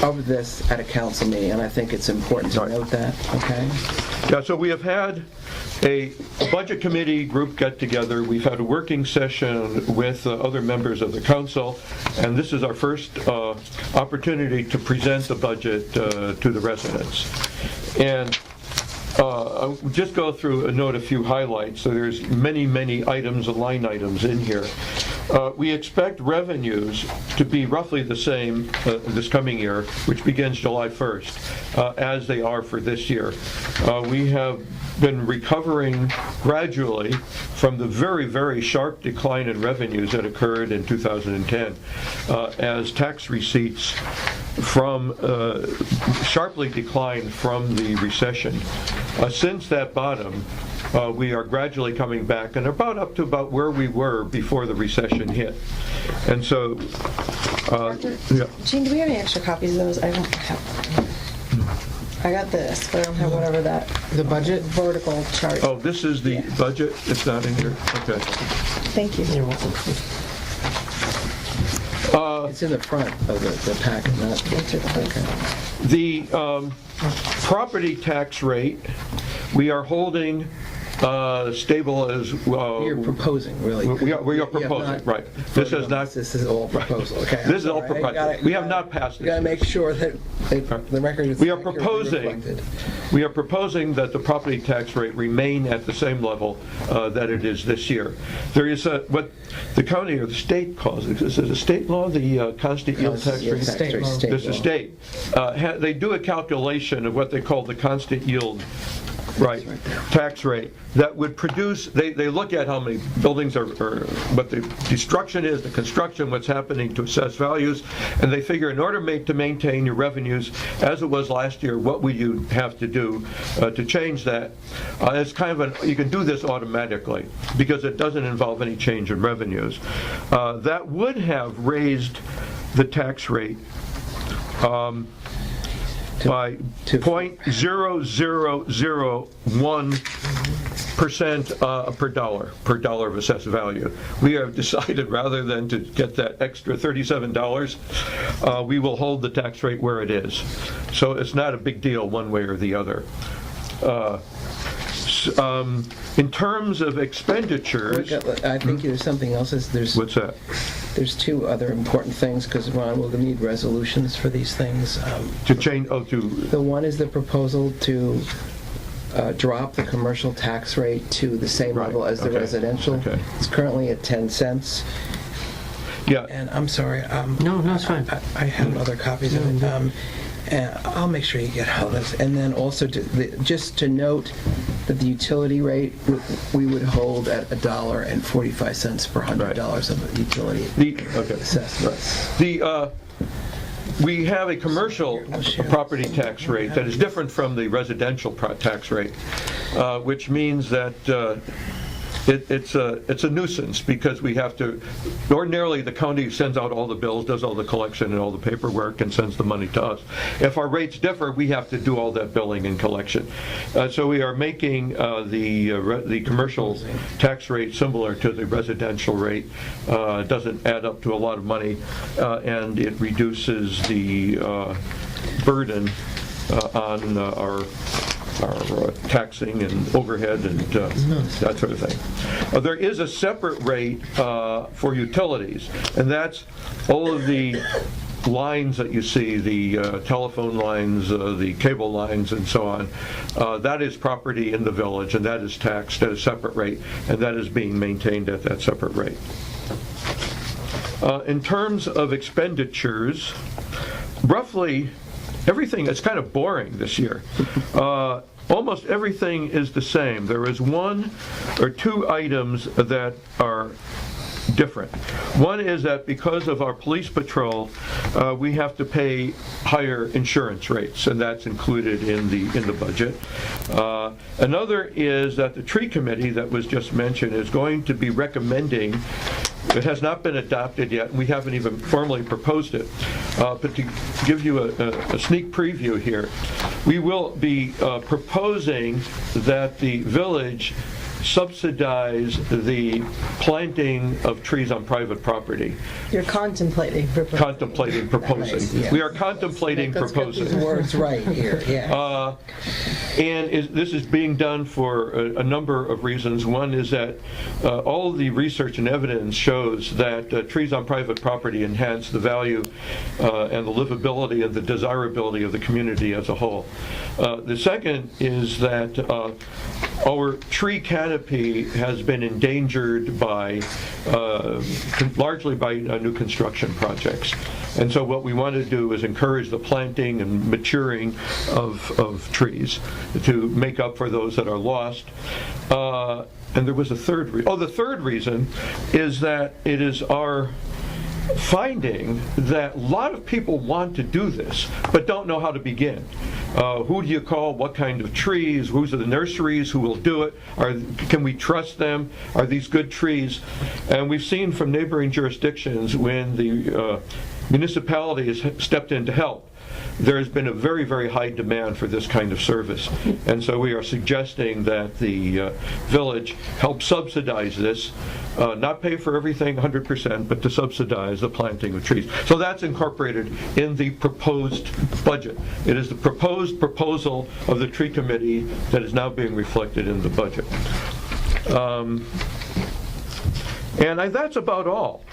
of this at a council meeting, and I think it's important to note that, okay? Yeah, so we have had a budget committee group get together. We've had a working session with other members of the council, and this is our first opportunity to present the budget to the residents. And I'll just go through and note a few highlights. So there's many items, line items in here. We expect revenues to be roughly the same this coming year, which begins July 1st, as they are for this year. We have been recovering gradually from the very sharp decline in revenues that occurred in 2010 as tax receipts sharply declined from the recession. Since that bottom, we are gradually coming back and up to about where we were before the recession hit. And so, yeah. Gene, do we have any extra copies of those? I don't have. I got this, but I don't have whatever that. The budget? Vertical chart. Oh, this is the budget? It's not in here? Okay. Thank you. You're welcome. It's in the front of the packet, not the property tax rate, we are holding stable as you're proposing, really. We are proposing, right. This is not. This is all proposal, okay? This is all proposal. We have not passed this. You got to make sure that the record is. We are proposing that the property tax rate remain at the same level that it is this year. There is what the county or the state calls it. Is it a state law? The constant yield tax rate. This is state. They do a calculation of what they call the constant yield. Right, tax rate that would produce. They look at how many buildings are, what the destruction is, the construction, what's happening to assess values, and they figure in order to maintain your revenues as it was last year, what would you have to do to change that? It's kind of you can do this automatically because it doesn't involve any change in revenues. That would have raised the tax rate. By 0.0001% per dollar of assessed value. We have decided rather than to get that extra $37, we will hold the tax rate where it is. So it's not a big deal one way or the other. In terms of expenditures, I think there's something else. What's that? There's 2 other important things because Ron will need resolutions for these things. To change. The one is the proposal to drop the commercial tax rate to the same level as the residential. Okay. It's currently at 10 cents. Yeah. And I'm sorry. No, it's fine. I have other copies of it. And I'll make sure you get all this. And then also just to note that the utility rate we would hold at $1.45 per $100 of utility assessments. We have a commercial property tax rate that is different from the residential tax rate, which means that it's a nuisance because we have to. Ordinarily, the county sends out all the bills, does all the collection and all the paperwork, and sends the money to us. If our rates differ, we have to do all that billing and collection. So we are making the commercial tax rate similar to the residential rate. It doesn't add up to a lot of money, and it reduces the burden on our taxing and overhead and that sort of thing. There is a separate rate for utilities, and that's all of the lines that you see, the telephone lines, the cable lines, and so on. That is property in the village, and that is taxed at a separate rate, and that is being maintained at that separate rate. In terms of expenditures, roughly everything, it's kind of boring this year. Almost everything is the same. There is one or two items that are different. One is that because of our police patrol, we have to pay higher insurance rates, and that's included in the budget. Another is that the tree committee that was just mentioned is going to be recommending. It has not been adopted yet, and we haven't even formally proposed it. But to give you a sneak preview here, we will be proposing that the village subsidize the planting of trees on private property. You're contemplating proposing. Contemplating proposing. Nice, yeah. We are contemplating Let's get proposing. these words right here, yeah. And this is being done for a number of reasons. One is that all of the research and evidence shows that trees on private property enhance the value and the livability and the desirability of the community as a whole. The second is that our tree canopy has been endangered by, largely by new construction projects. And so what we want to do is encourage the planting and maturing of trees to make up for those that are lost. And there was a third reason. The third reason is that it is our finding that a lot of people want to do this, but don't know how to begin. Who do you call? What kind of trees? Who's are the nurseries? Who will do it? Can we trust them? Are these good trees? And we've seen from neighboring jurisdictions when the municipality has stepped in to help, there has been a very, very high demand for this kind of service. And so we are suggesting that the village help subsidize this, not pay for everything 100%, but to subsidize the planting of trees. So that's incorporated in the proposed budget. It is the proposed proposal of the tree committee that is now being reflected in the budget. That's about all.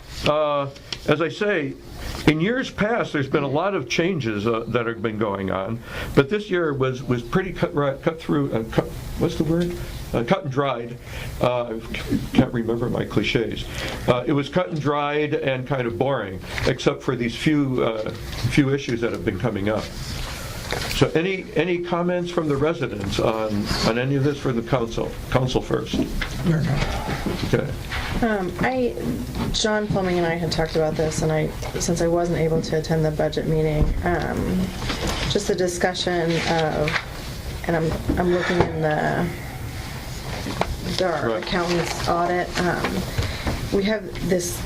As I say, in years past, there's been a lot of changes that have been going on, but this year was pretty cut through. What's the word? Cut and dried. I can't remember my cliches. It was cut and dried and kind of boring, except for these few issues that have been coming up. So, any comments from the residents on any of this for the council? Council first. Okay. John Fleming and I had talked about this, and since I wasn't able to attend the budget meeting, just a discussion of, and I'm looking in our accountant's audit. We have this.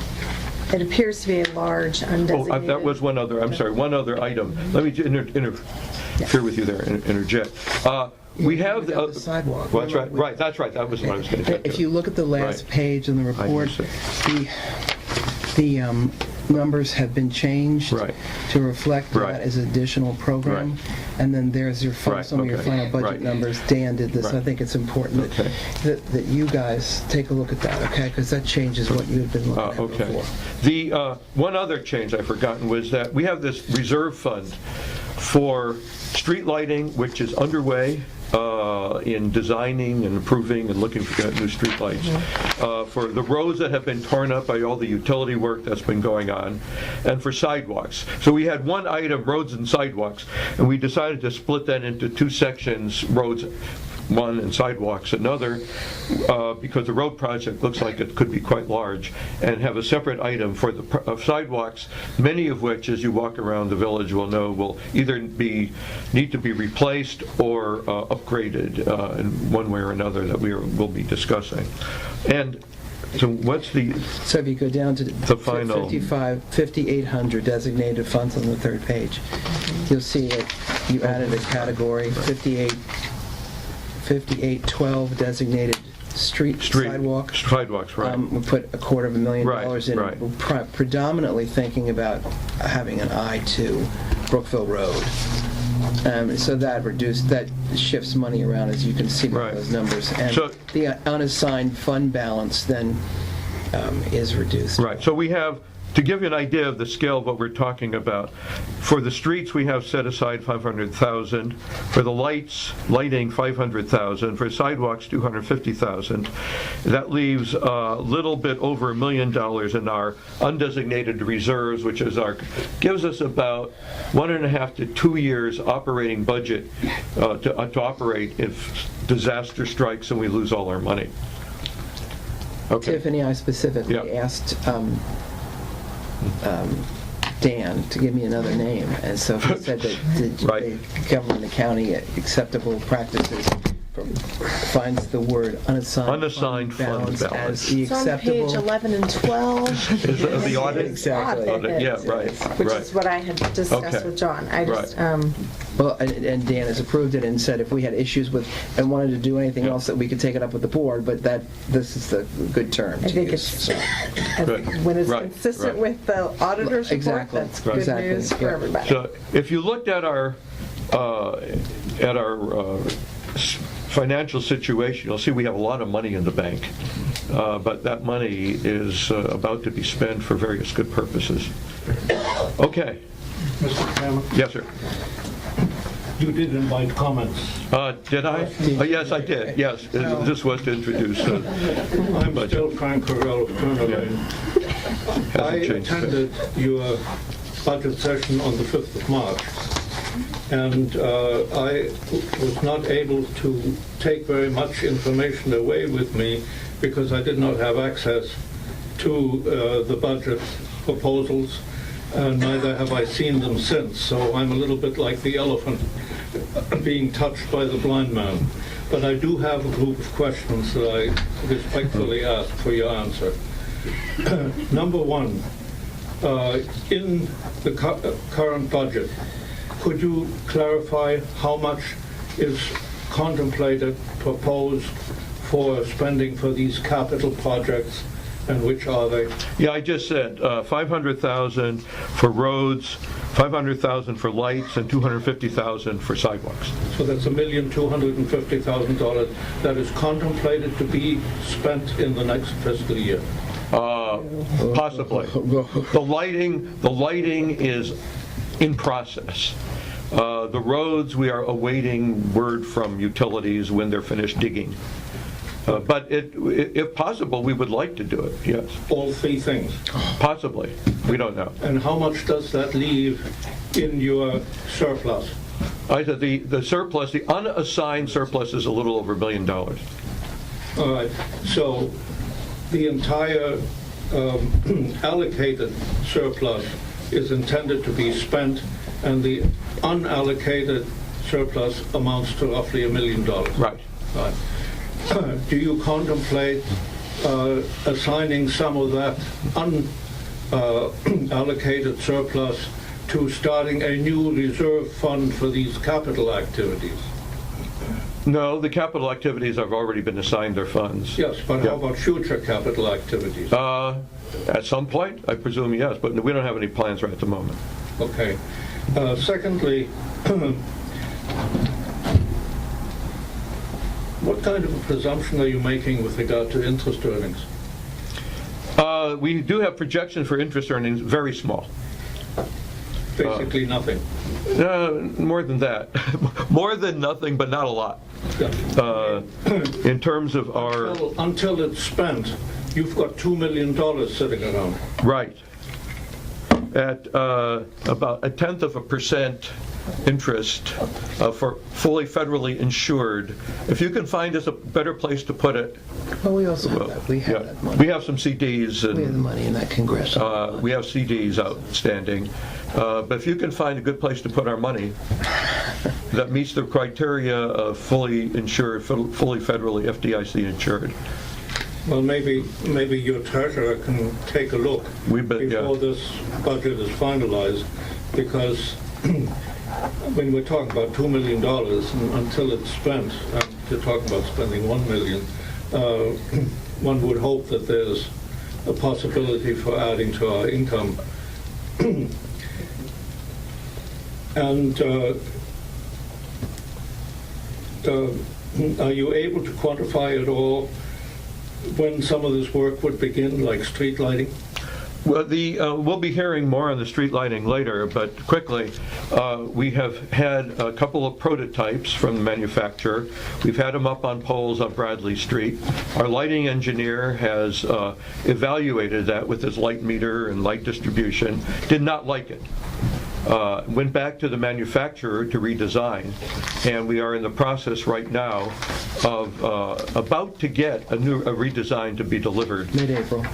It appears to be a large undesignated. That was one other. I'm sorry. One other item. Let me interfere with you there. Interject. We have the sidewalk. Well, that's right. Right. That's right. That was what I was going to get to. If you look at the last page in the report, the numbers have been changed to reflect that as additional program. And then there's some of your final budget numbers. Dan did this. I think it's important that you guys take a look at that, okay? Because that changes what you had been looking at before. The one other change I've forgotten was that we have this reserve fund for street lighting, which is underway in designing and improving and looking for new street lights. For the roads that have been torn up by all the utility work that's been going on, and for sidewalks. So we had one item, roads and sidewalks, and we decided to split that into two sections, roads one and sidewalks another, because the road project looks like it could be quite large, and have a separate item for the sidewalks, many of which, as you walk around the village, will know will either need to be replaced or upgraded in one way or another that will be discussing. And so what's So if you go down to the final 5,800 designated funds on the third page, you'll see it. You added a category 5812 designated sidewalks. Sidewalks, right. We put $250,000 in it. We're predominantly thinking about having an eye to Brookville Road. So that shifts money around, as you can see by those numbers. And the unassigned fund balance then is reduced. Right. So we have To give you an idea of the scale of what we're talking about, for the streets we have set aside $500,000, for the lighting $500,000, for sidewalks $250,000. That leaves a little bit over $1 million in our undesignated reserves, which is gives us about 1.5 to 2 years operating budget to operate if disaster strikes and we lose all our money. Okay. Tiffany, I specifically asked Dan to give me another name, and so he said that the government, the county, acceptable practices finds the word unassigned fund balance as the It's on acceptable. page 11 and 12. Is it the audit? Exactly. Audit, yeah, right. Which is what I had discussed with John. I just, Well, and Dan has approved it and said if we had issues with and wanted to do anything else that we could take it up with the board, but this is the good term. I think it's, when it's consistent with the auditor's report, that's good news for everybody. So if you looked at our financial situation, you'll see we have a lot of money in the bank, but that money is about to be spent for various good purposes. Okay. Mr. Chairman? Yes, sir. You did invite comments. Did I? Yes, I did. Yes, this was to introduce. I'm still Frank Correll of Turner Lane. I attended your budget session on the 5th of March, and I was not able to take very much information away with me because I did not have access to the budget proposals, and neither have I seen them since. So I'm a little bit like the elephant being touched by the blind man. But I do have a group of questions that I respectfully ask for your answer. Number one, in the current budget, could you clarify how much is contemplated, proposed for spending for these capital projects, and which are they? Yeah, I just said $500,000 for roads, $500,000 for lights, and $250,000 for sidewalks. So that's $1,250,000 that is contemplated to be spent in the next fiscal year. Possibly. The lighting is in process. The roads, we are awaiting word from utilities when they're finished digging. But if possible, we would like to do it, yes. All three things? Possibly. We don't know. And how much does that leave in your surplus? I said the surplus, the unassigned surplus is a little over $1 million. All right. So the entire allocated surplus is intended to be spent, and the unallocated surplus amounts to roughly $1 million. Right. Right. Do you contemplate assigning some of that unallocated surplus to starting a new reserve fund for these capital activities? No, the capital activities have already been assigned their funds. Yes, but how about future capital activities? At some point, I presume yes, but we don't have any plans right at the moment. Okay. Secondly, what kind of a presumption are you making with regard to interest earnings? We do have projections for interest earnings, very small. Basically nothing. More than that. More than nothing, but not a lot. Yeah. In terms of our... Until it's spent, you've got $2 million sitting around. Right. At about 0.1% interest for fully federally insured. If you can find us a better place to put it. Well, we also have that. We have that money. We have some CDs. And, we have the money in that congressional. We have CDs outstanding. But if you can find a good place to put our money that meets the criteria of fully insured, fully federally FDIC insured. Well, maybe your treasurer can take a look before this budget is finalized, because when we're talking about $2 million until it's spent, and you're talking about spending $1 million, one would hope that there's a possibility for adding to our income. And are you able to quantify at all when some of this work would begin, like street lighting? Well, we'll be hearing more on the street lighting later, but quickly, we have had a couple of prototypes from the manufacturer. We've had them up on poles on Bradley Street. Our lighting engineer has evaluated that with his light meter and light distribution, did not like it. Went back to the manufacturer to redesign, and we are in the process right now of about to get a redesign to be delivered. Mid-April.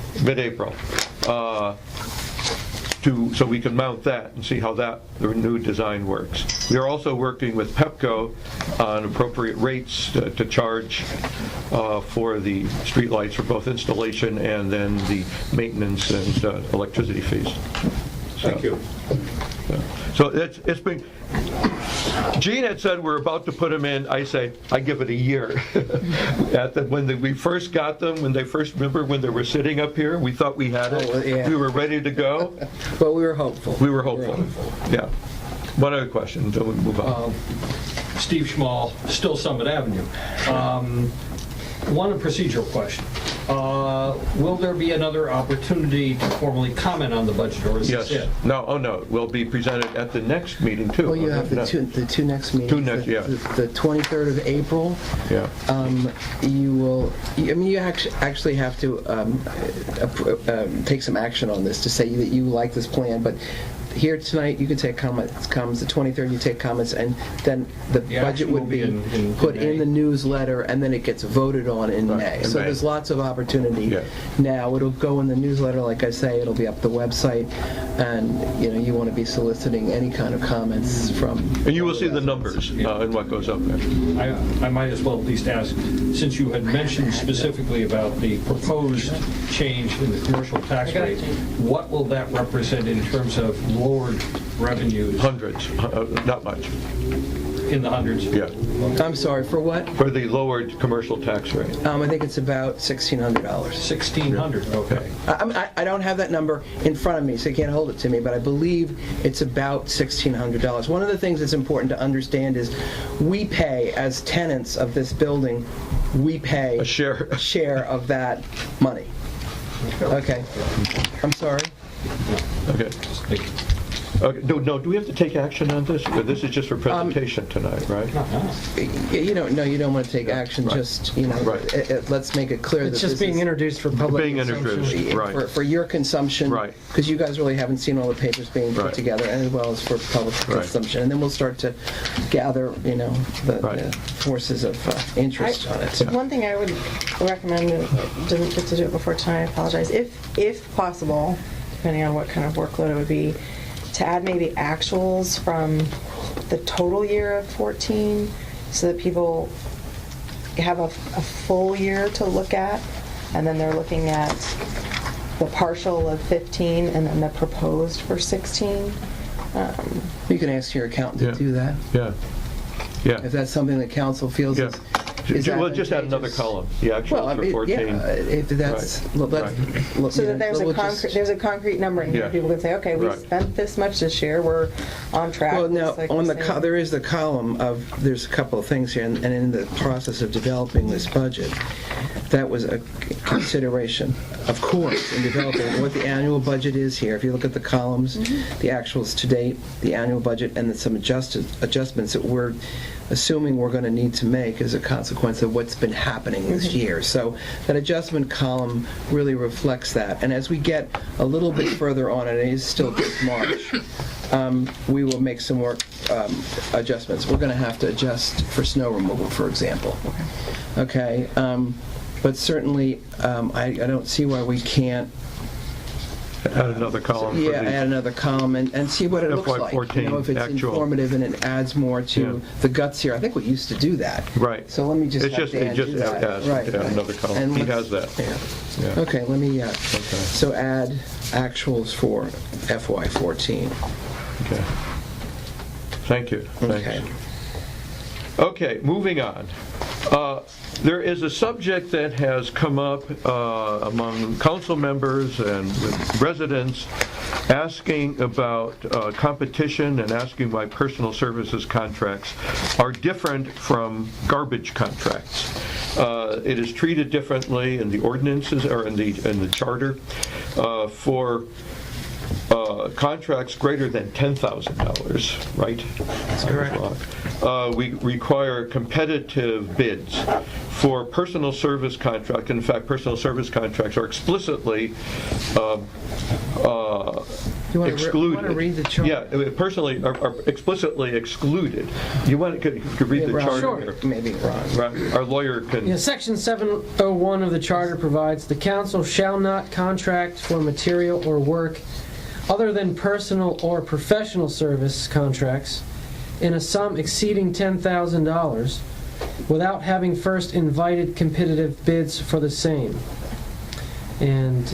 So we can mount that and see how the new design works. We are also working with Pepco on appropriate rates to charge for the streetlights for both installation and then the maintenance and electricity fees. Thank you. So it's been, Gene had said we're about to put them in. I say, I give it a year. We first got them, remember when they were sitting up here, we thought we had it. Oh, yeah. We were ready to go. But we were hopeful. Yeah. One other question, then we move on. Steve Schmall, Still Summit Avenue. One procedural question. Will there be another opportunity to formally comment on the budget, or is Yes. this it? No, will be presented at the next meeting too. Well, you have the two next meetings. The 23rd of April. Yeah. You will. You actually have to take some action on this to say that you like this plan, but. Here tonight, you can take comments. The 23rd, you take comments, and then the budget would be put in the newsletter, and then it gets voted on in May. So there's lots of opportunity now. It'll go in the newsletter, like I say. It'll be up the website, and you want to be soliciting any kind of comments from. And you will see the numbers and what goes up there. I might as well at least ask, since you had mentioned specifically about the proposed change in the commercial tax rate, what will that represent in terms of lowered revenues? Hundreds, not much. In the hundreds? Yeah. I'm sorry, for what? For the lowered commercial tax rate. I think it's about $1,600. $1,600, okay. I don't have that number in front of me, so you can't hold it to me, but I believe it's about $1,600. One of the things that's important to understand is we pay, as tenants of this building, we pay a share of that money. Okay. I'm sorry. Okay. No, do we have to take action on this? Or this is just for presentation tonight, right? You don't want to take action, just, let's make it clear that It's just being introduced for public consumption. Right. For your consumption, right? Because you guys really haven't seen all the papers being put together, and as well as for public consumption. And then we'll start to gather, the forces of interest on it. One thing I would recommend, didn't get to do it before tonight, I apologize, if possible, depending on what kind of workload it would be, to add maybe actuals from the total year of 14 so that people have a full year to look at, and then they're looking at the partial of 15 and then the proposed for 16. You can ask your accountant to do that. Yeah. If that's something that council feels is We'll just add another column, the actuals for 14. If that's, so that there's a concrete number in here. People can say, okay, we spent this much this year, we're on track. Well, now, there is the column of, there's a couple of things here, and in the process of developing this budget, that was a consideration, of course, in developing what the annual budget is here. If you look at the columns, the actuals to date, the annual budget, and then some adjustments that we're assuming we're going to need to make as a consequence of what's been happening this year. So that adjustment column really reflects that. And as we get a little bit further on, and it is still just March, we will make some more adjustments. We're going to have to adjust for snow removal, for example. Okay. But certainly, I don't see why we can't add another column. Add another column and see what it looks like. If it's informative and it adds more to the guts here. I think we used to do that. Right. So let me just have Dan do that. Add another column. He has that. Yeah. Okay, let me, so add actuals for FY14. Okay. Thank you. Thanks. Okay, moving on. There is a subject that has come up among council members and with residents asking about competition and asking why personal services contracts are different from garbage contracts. It is treated differently in the ordinances or in the charter. for contracts greater than $10,000, right? That's correct. We require competitive bids for personal service contracts. In fact, personal service contracts are explicitly excluded. Want to read the chart? Yeah, personally are explicitly excluded. You want to could read the chart? Sure. Here? Maybe Ron. Right. Our lawyer can. Yeah, Section 701 of the Charter provides the council shall not contract for material or work other than personal or professional service contracts in a sum exceeding $10,000 without having first invited competitive bids for the same. And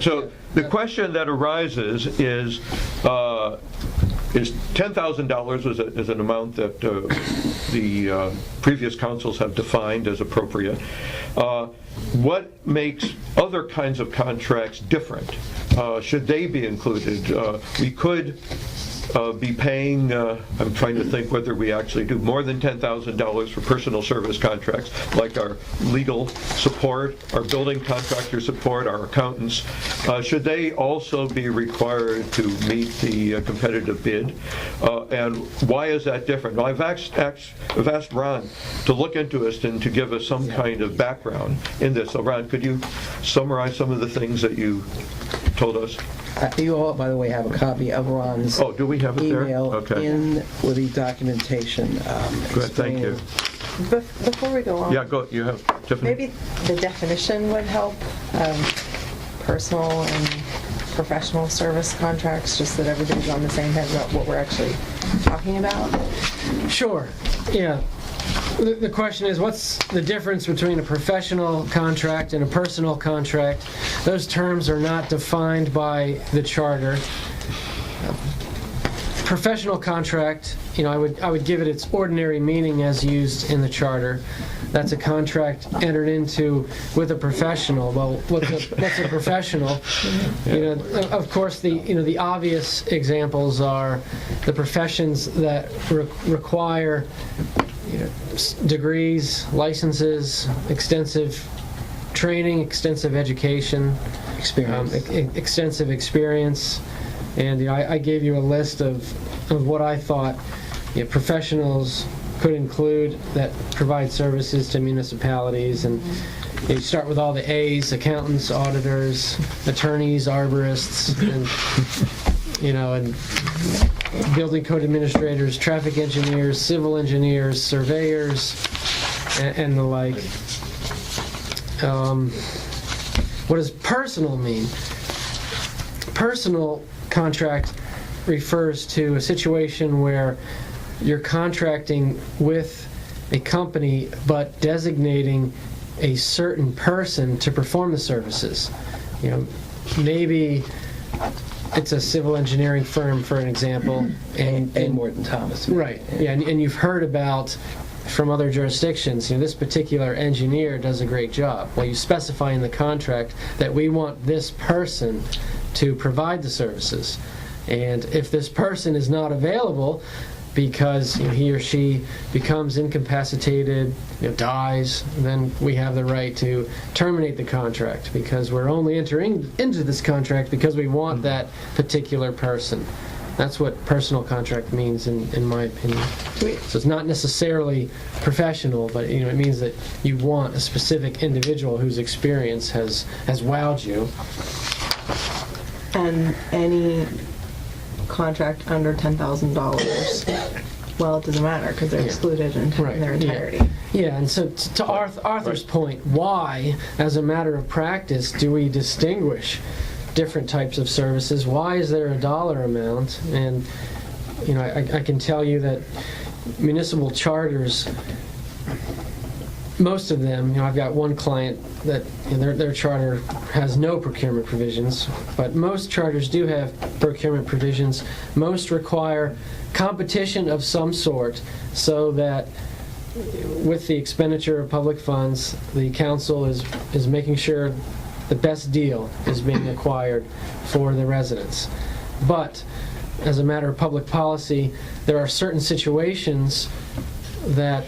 So the question that arises is $10,000 is an amount that the previous councils have defined as appropriate. What makes other kinds of contracts different? Should they be included? We could be paying, I'm trying to think whether we actually do more than $10,000 for personal service contracts, like our legal support, our building contractor support, our accountants. Should they also be required to meet the competitive bid? And why is that different? Well, I've asked Ron to look into this and to give us some kind of background in this. So Ron, could you summarize some of the things that you told us? You all, by the way, have a copy of Ron's Oh, do we have it there? email Okay. in with the documentation. Good, thank you. Before we go on, Yeah, go. You have Tiffany. maybe the definition would help. Personal and professional service contracts, just that everybody's on the same page about what we're actually talking about. sure, yeah. The question is, what's the difference between a professional contract and a personal contract? Those terms are not defined by the charter. Professional contract, I would give it its ordinary meaning as used in the charter. That's a contract entered into with a professional. Well, what's a professional? Of course, the obvious examples are the professions that require degrees, licenses, extensive training, extensive education, extensive experience. And I gave you a list of what I thought professionals could include that provide services to municipalities. And you start with all the A's: accountants, auditors, attorneys, arborists, and building code administrators, traffic engineers, civil engineers, surveyors, and the like. What does personal mean? Personal contract refers to a situation where you're contracting with a company but designating a certain person to perform the services. Maybe it's a civil engineering firm, for an example, and Morton Thomas. Right. Yeah, and you've heard about from other jurisdictions, this particular engineer does a great job. Well, you specify in the contract that we want this person to provide the services. And if this person is not available because he or she becomes incapacitated, dies, then we have the right to terminate the contract, because we're only entering into this contract because we want that particular person. That's what personal contract means in my opinion. So it's not necessarily professional, but it means that you want a specific individual whose experience has wowed you. And any contract under $10,000, well, it doesn't matter because they're excluded in their entirety. Yeah, and so to Arthur's point, why, as a matter of practice, do we distinguish different types of services? Why is there a dollar amount? And I can tell you that municipal charters, most of them, I've got one client that their charter has no procurement provisions, but most charters do have procurement provisions. Most require competition of some sort, so that with the expenditure of public funds, the council is making sure the best deal is being acquired for the residents. But as a matter of public policy, there are certain situations that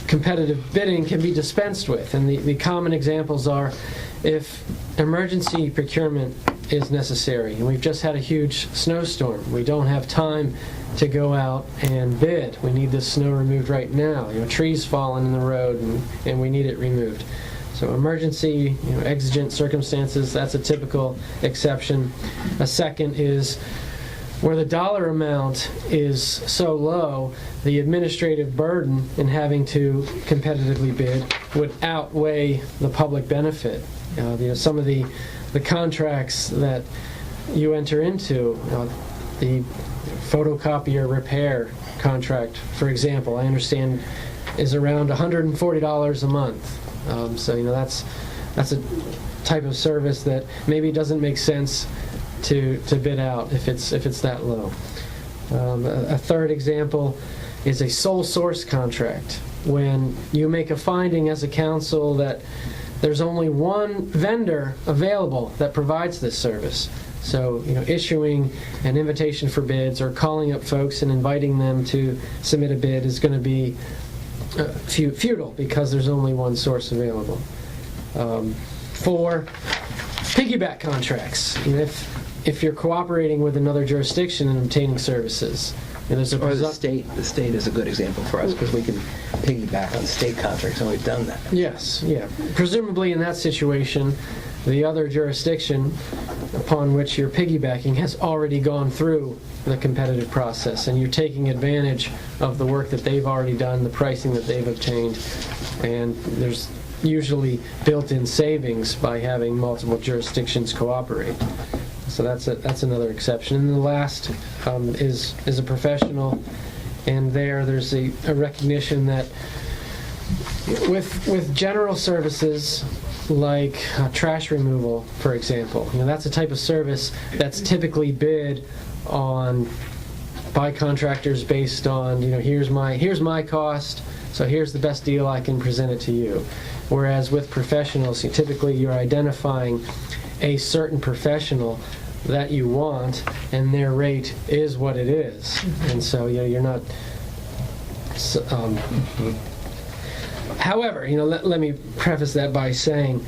competitive bidding can be dispensed with. And the common examples are if emergency procurement is necessary, and we've just had a huge snowstorm, we don't have time to go out and bid. We need this snow removed right now. Trees falling in the road, and we need it removed. So emergency, exigent circumstances, that's a typical exception. A second is where the dollar amount is so low, the administrative burden in having to competitively bid would outweigh the public benefit. Some of the contracts that you enter into, the photocopier repair contract, for example, I understand is around $140 a month. So that's a type of service that maybe doesn't make sense to bid out if it's that low. A third example is a sole source contract. When you make a finding as a council that there's only one vendor available that provides this service. So, issuing an invitation for bids or calling up folks and inviting them to submit a bid is going to be futile because there's only one source available. 4, piggyback contracts. If you're cooperating with another jurisdiction in obtaining services, there's a Or the state is a good example for us because we can piggyback on state contracts, and we've done that. Yes, yeah. Presumably in that situation, the other jurisdiction upon which you're piggybacking has already gone through the competitive process, and you're taking advantage of the work that they've already done, the pricing that they've obtained, and there's usually built-in savings by having multiple jurisdictions cooperate. So that's another exception. And the last is a professional, and there's a recognition that with general services like trash removal, for example, that's a type of service that's typically bid on by contractors based on here's my cost, so here's the best deal I can present it to you. Whereas with professionals, typically you're identifying a certain professional that you want, and their rate is what it is. And so you're not. However, let me preface that by saying,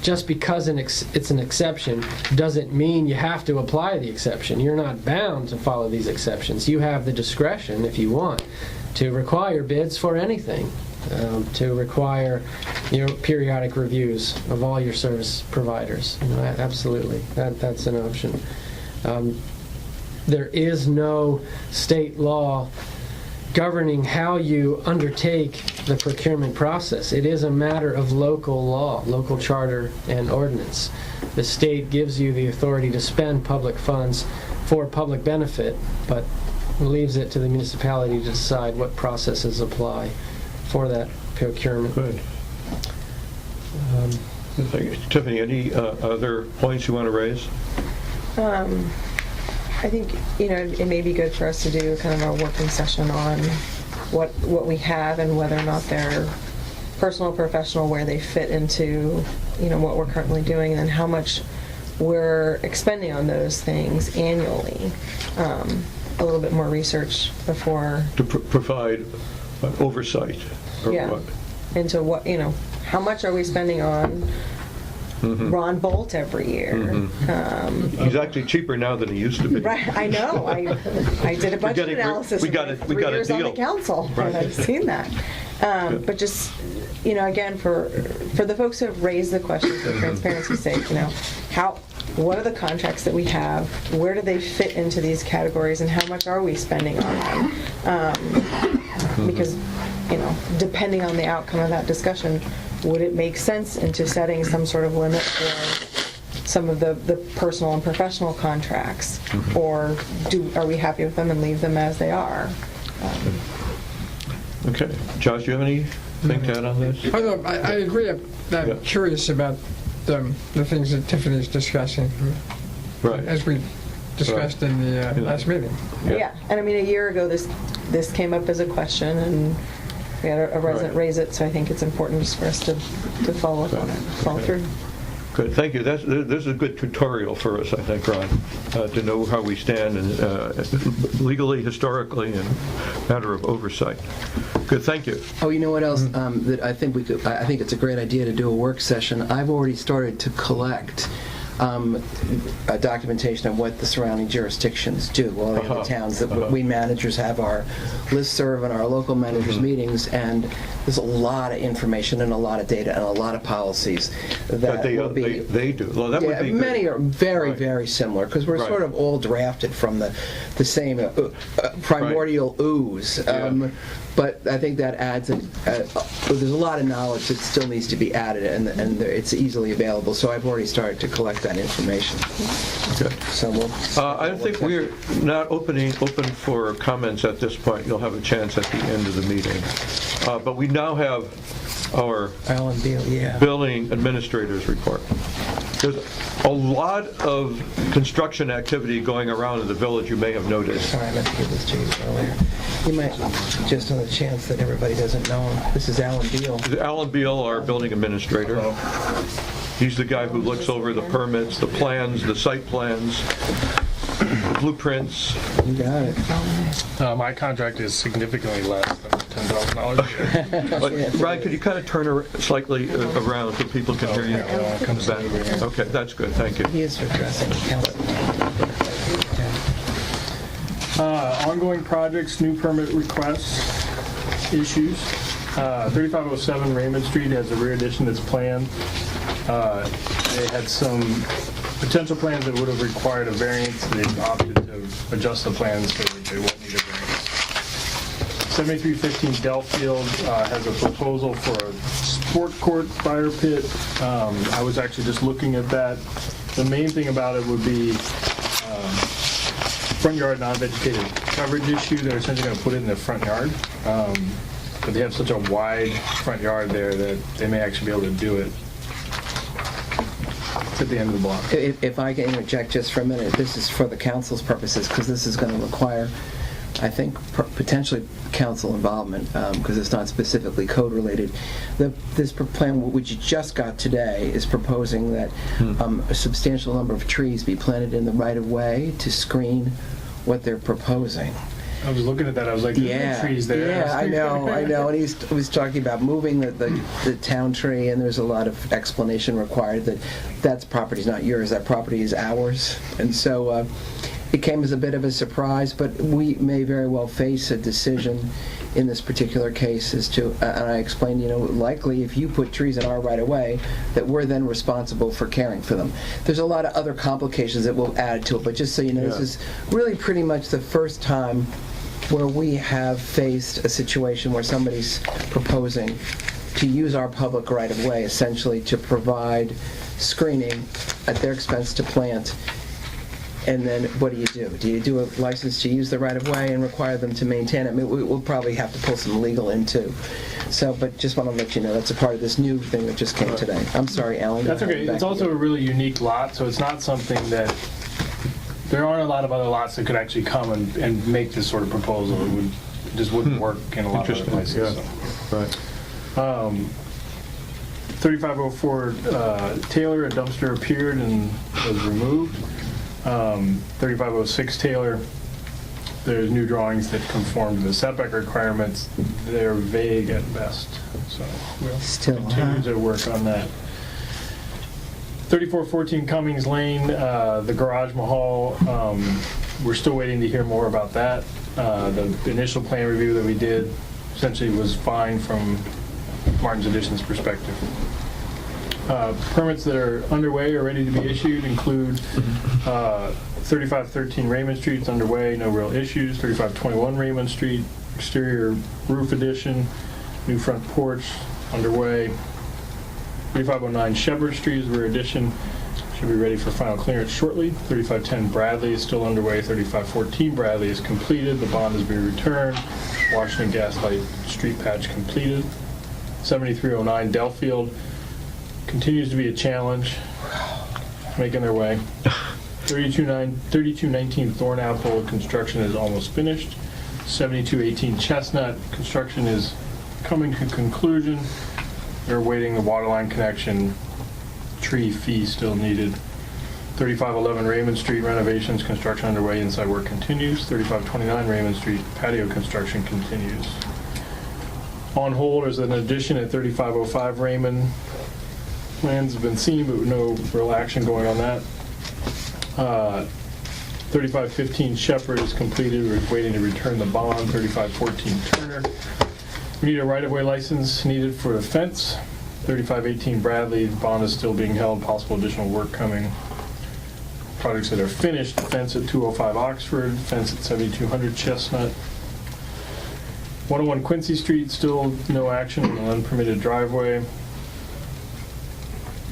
just because it's an exception doesn't mean you have to apply the exception. You're not bound to follow these exceptions. You have the discretion, if you want, to require bids for anything, to require periodic reviews of all your service providers. Absolutely, that's an option. There is no state law governing how you undertake the procurement process. It is a matter of local law, local charter and ordinance. The state gives you the authority to spend public funds for public benefit, but leaves it to the municipality to decide what processes apply for that procurement. Good. Tiffany, any other points you want to raise? I think it may be good for us to do kind of a working session on what we have and whether or not they're personal, professional, where they fit into what we're currently doing, and how much we're expending on those things annually. A little bit more research before To provide oversight. Or yeah what? into what how much are we spending on Ron Bolt every year. He's actually cheaper now than he used to be. Right, I know. I did a budget analysis. We got a years on the deal. council, Right. and I've seen that. But just again, for the folks who have raised the question for transparency's sake, what are the contracts that we have? Where do they fit into these categories, and how much are we spending on them? Because depending on the outcome of that discussion, would it make sense into setting some sort of limit for some of the personal and professional contracts, or are we happy with them and leave them as they are? Okay. Josh, do you have anything to add on this? Although I agree, I'm curious about the things that Tiffany's discussing, Right. as we discussed in the last meeting. Yeah, and I mean, a year ago, this came up as a question, and we had a resident raise it, so I think it's important just for us to follow up on it, follow through. Good, thank you. This is a good tutorial for us, I think, Ron, to know how we stand and legally, historically, and matter of oversight. Good, thank you. Oh, you know what else? That I think we could. I think it's a great idea to do a work session. I've already started to collect a documentation of what the surrounding jurisdictions do. All the other towns that we managers have our listserv and our local managers meetings, and there's a lot of information and a lot of data and a lot of policies that they will be. they do. Well, that would be many good. are very, very similar because we're sort of all drafted from the same primordial ooze. But I think that adds there's a lot of knowledge that still needs to be added, and it's easily available. So I've already started to collect that information. Good. So we'll. I don't think we're not open for comments at this point. You'll have a chance at the end of the meeting. But we now have our Alan Beal, building administrator's report. There's a lot of construction activity going around in the village, you may have noticed. Sorry, I meant to give this to you earlier. You might, just on the chance that everybody doesn't know him, this is Alan Beal. Alan Beal, our building administrator. He's the guy who looks over the permits, the plans, the site plans, the blueprints. You got it. My contract is significantly less than $10,000. Ryan, could you kind of turn slightly around so people can hear you? Okay, that's good. Thank you. He is addressing the council. Ongoing projects, new permit requests, issues. 3507 Raymond Street has a rear addition that's planned. They had some potential plans that would have required a variance. They've opted to adjust the plans so that they won't need a variance. 7315 Delfield has a proposal for a sport court fire pit. I was actually just looking at that. The main thing about it would be front yard non-vegetated coverage issue. They're essentially going to put it in their front yard. But they have such a wide front yard there that they may actually be able to do it. It's at the end of the block. If I can interject just for a minute, this is for the council's purposes because this is going to require, I think, potentially council involvement because it's not specifically code related. This plan, which you just got today, is proposing that a substantial number of trees be planted in the right of way to screen what they're proposing. I was looking at that. I was like, there's no trees there. Yeah, I know. And he was talking about moving the town tree, and there's a lot of explanation required that property's not yours. That property is ours. And so it came as a bit of a surprise, but we may very well face a decision in this particular case as to, and I explained, likely if you put trees in our right of way, that we're then responsible for caring for them. There's a lot of other complications that will add to it, but just so you know, This is really pretty much the first time where we have faced a situation where somebody's proposing to use our public right of way essentially to provide screening at their expense to plant. And then what do? Do you do a license to use the right of way and require them to maintain it? I mean, we'll probably have to pull some legal in too. So, but just want to let you know that's a part of this new thing that just came today. I'm sorry, Alan. That's okay. It's also a really unique lot, so it's not something that there aren't a lot of other lots that could actually come and make this sort of proposal. It just wouldn't work in a lot of other places. Yeah. So. Right. 3504 Taylor, a dumpster appeared and was removed. 3506 Taylor, there's new drawings that conform to the setback requirements. They're vague at best, so we'll continue to work on that. 3414 Cummings Lane, the Garage Mahal, we're still waiting to hear more about that. The initial plan review that we did essentially was fine from Martin's Additions perspective. Permits that are underway or ready to be issued include 3513 Raymond Street's underway, no real issues. 3521 Raymond Street, exterior roof addition, new front porch underway. 3509 Shepherd Street is rear addition, should be ready for final clearance shortly. 3510 Bradley is still underway. 3514 Bradley is completed, the bond has been returned. Washington Gaslight Street patch completed. 7309 Delfield continues to be a challenge, making their way. 3219 Thornapple construction is almost finished. 7218 Chestnut construction is coming to conclusion. They're awaiting the water line connection, tree fee still needed. 3511 Raymond Street renovations, construction underway, inside work continues. 3529 Raymond Street patio construction continues. On hold is an addition at 3505 Raymond. Plans have been seen, but no real action going on that. 3515 Shepherd is completed. We're waiting to return the bond. 3514 Turner. We need a right-of-way license needed for the fence. 3518 Bradley, bond is still being held, possible additional work coming. Projects that are finished, fence at 205 Oxford, fence at 7200 Chestnut. 101 Quincy Street, still no action on an unpermitted driveway. And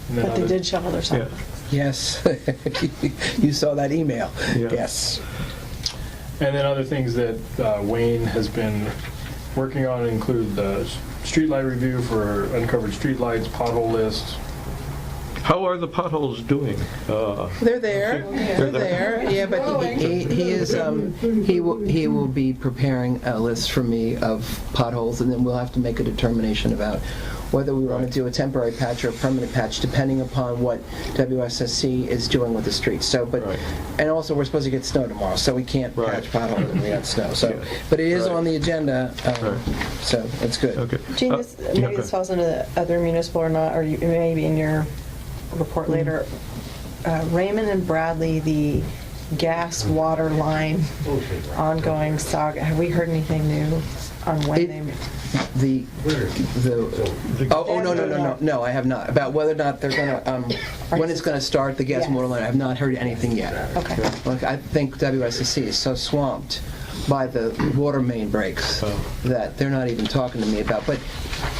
then But they other- did shovel their sidewalk. Yes. You saw that email. Yeah. Yes. And then other things that Wayne has been working on include the streetlight review for uncovered streetlights, pothole list. How are the potholes doing? They're there. They're there. Yeah, but he is he will be preparing a list for me of potholes, and then we'll have to make a determination about whether we want to do a temporary patch or a permanent patch, depending upon what WSSC is doing with the streets. So, but and also we're supposed to get snow tomorrow, so we can't patch potholes when we got snow. So, but it is on the agenda, so it's good. Okay. Gene, maybe this falls into the other municipal or not, or maybe in your report later. Raymond and Bradley, the gas water line ongoing saga. Have we heard anything new on when No, I have not. About whether or not they're going to when it's going to start the gas and water line. I have not heard anything yet. Okay. Like, I think WSSC is so swamped by the water main breaks that they're not even talking to me about. But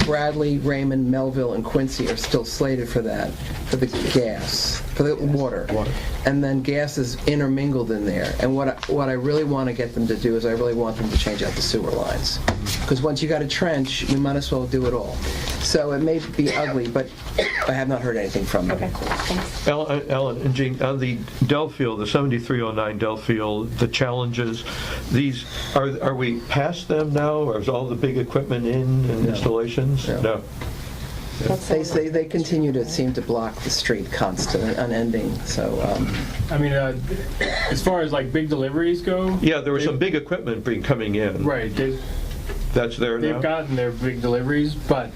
Bradley, Raymond, Melville, and Quincy are still slated for that, for the gas, for the water. And then gas is intermingled in there. And what I really want to get them to do is I really want them to change out the sewer lines. Because once you got a trench, you might as well do it all. So it may be ugly, but I have not heard anything from them. Okay, thanks. Alan and Jean, on the Delafield, the 7309 Delafield, the challenges, these, are we past them now? Or is all the big equipment in and installations? No. They continue to seem to block the street constantly, unending. So, I mean, as far as like big deliveries go, yeah, there was some big equipment coming in. Right. That's there now. They've gotten their big deliveries, but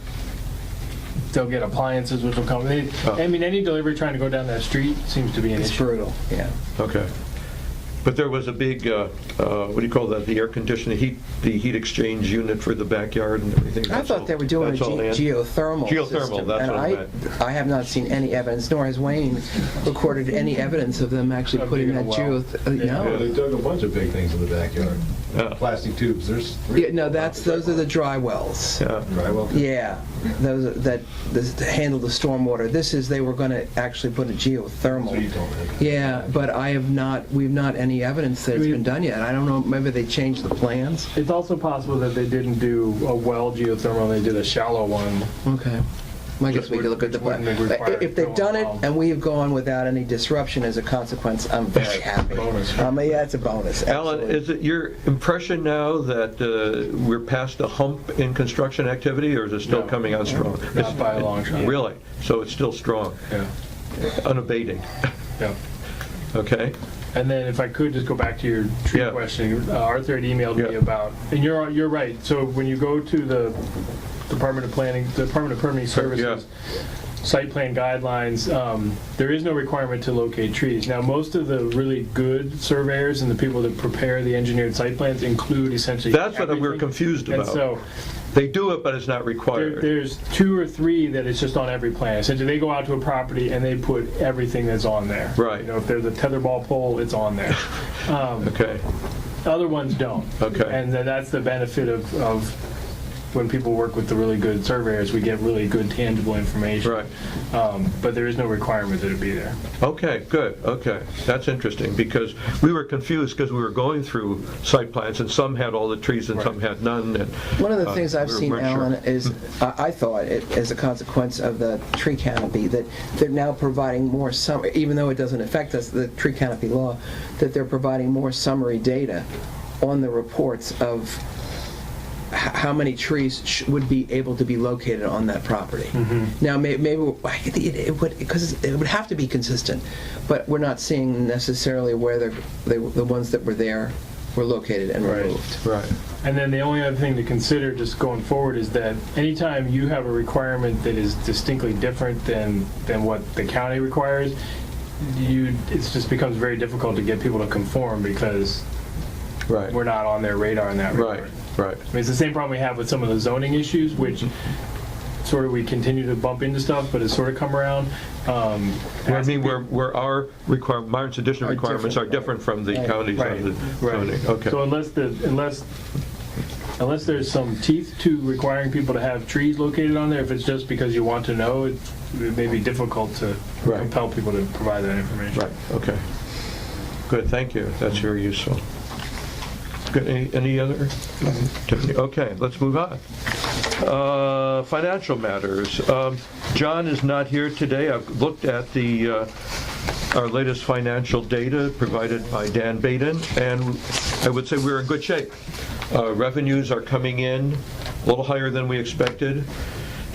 they'll get appliances, which will come. I mean, any delivery trying to go down that street seems to be an issue. It's brutal. Yeah. Okay. But there was a big, what do you call that? The air conditioning, the heat exchange unit for the backyard and everything. I thought they were doing a geothermal system. That's and what I meant. I have not seen any evidence, nor has Wayne recorded any evidence of them actually putting that geothermal. No. Yeah, they dug a bunch of big things in the backyard. Plastic tubes. There's three. Yeah, no, those are the dry wells. Dry well. Yeah, those that handle the stormwater. They were going to actually put a geothermal. So you don't have. Yeah, but we've not any evidence that it's been done yet. I don't know, maybe they changed the plans. It's also possible that they didn't do a well geothermal, they did a shallow one. Okay. I guess we could look at the plan. If they've done it and we have gone without any disruption as a consequence, I'm very happy. Bonus. Yeah, it's a bonus. Alan, Absolutely. is it your impression now that we're past the hump in construction activity, or is it still coming on strong? Not by a long shot. Really? So it's still strong? Yeah. Unabating? Yeah. Okay. And then if I could just go back to your tree question, Arthur had emailed me about, and you're right, so when you go to the Department of Permitting Services, site plan guidelines, there is no requirement to locate trees. Now, most of the really good surveyors and the people that prepare the engineered site plans include essentially That's everything. what we're confused about. And so they do it, but it's not required. there's 2 or 3 that it's just on every plan. Essentially, they go out to a property and they put everything that's on there. Right. You know, if there's a tetherball pole, it's on there. Okay. Other ones don't. Okay. And that's the benefit of when people work with the really good surveyors, we get really good tangible information. Right. But there is no requirement that it be there. Okay, good. Okay. That's interesting, because we were confused because we were going through site plans and some had all the trees and some had none. And, one of the things I've we seen, weren't sure. Alan, is I thought as a consequence of the tree canopy that they're now providing more even though it doesn't affect us, the tree canopy law, that they're providing more summary data on the reports of how many trees would be able to be located on that property. Now, maybe it would, because it would have to be consistent, but we're not seeing necessarily where the ones that were there were located and removed. Right. And then the only other thing to consider just going forward is that anytime you have a requirement that is distinctly different than what the county requires, it just becomes very difficult to get people to conform because we're not on their radar in that regard. Right. I mean, it's the same problem we have with some of the zoning issues, which sort of we continue to bump into stuff, but it's sort of come around. Where our Martin's addition requirements are different from the county's on the zoning. Okay. So unless there's some teeth to requiring people to have trees located on there, if it's just because you want to know, it may be difficult to compel people to provide that information. Right. Okay. Good. Thank you. That's very useful. Good. Any other? Tiffany? Okay. Let's move on. Financial matters. John is not here today. I've looked at our latest financial data provided by Dan Baden, and I would say we're in good shape. Revenues are coming in a little higher than we expected.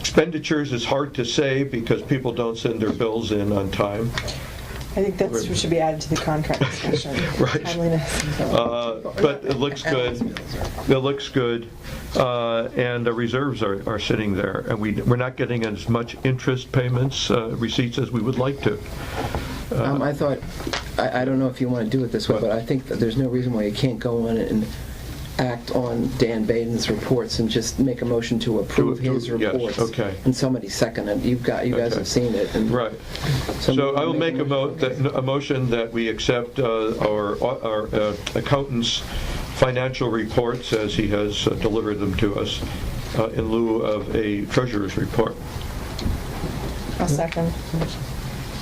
Expenditures is hard to say because people don't send their bills in on time. I think that's what should be added to the contract discussion. Right. Timeliness. But it looks good. It looks good. And the reserves are sitting there. And we're not getting as much interest payments, receipts as we would like to. I thought, I don't know if you want to do it this way, but I think that there's no reason why you can't go on and act on Dan Baden's reports and just make a motion to approve his reports. Yes, okay. And somebody second it. You guys have seen it. And right. So I will make a motion that we accept our accountant's financial reports as he has delivered them to us in lieu of a treasurer's report. I'll second.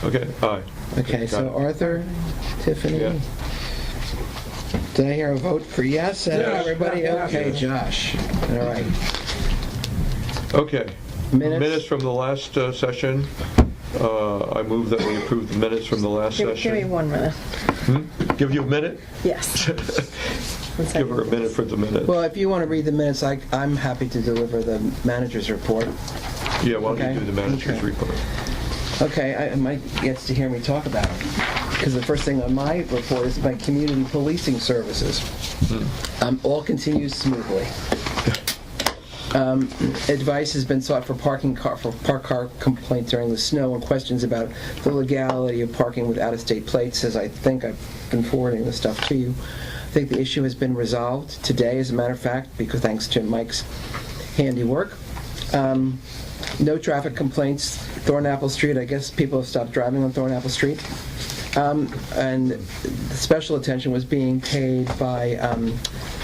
Okay. Aye. Okay. So Arthur, Tiffany. Yeah. Did I hear a vote for yes? Everybody? Okay, Josh. All right. Okay. Minutes from the last session. I move that we approve the minutes from the last session. Give me 1 minute. Give you a minute? Yes. Give her a minute for the minutes. Well, if you want to read the minutes, I'm happy to deliver the manager's report. Yeah, why don't you do the manager's report? Okay, Mike gets to hear me talk about it. Because the first thing on my report is my community policing services. All continues smoothly. Advice has been sought for park car complaints during the snow and questions about the legality of parking with out-of-state plates, as I think I've been forwarding the stuff to you. I think the issue has been resolved today, as a matter of fact, because thanks to Mike's handiwork. No traffic complaints. Thornapple Street, I guess people have stopped driving on Thornapple Street. And special attention was being paid by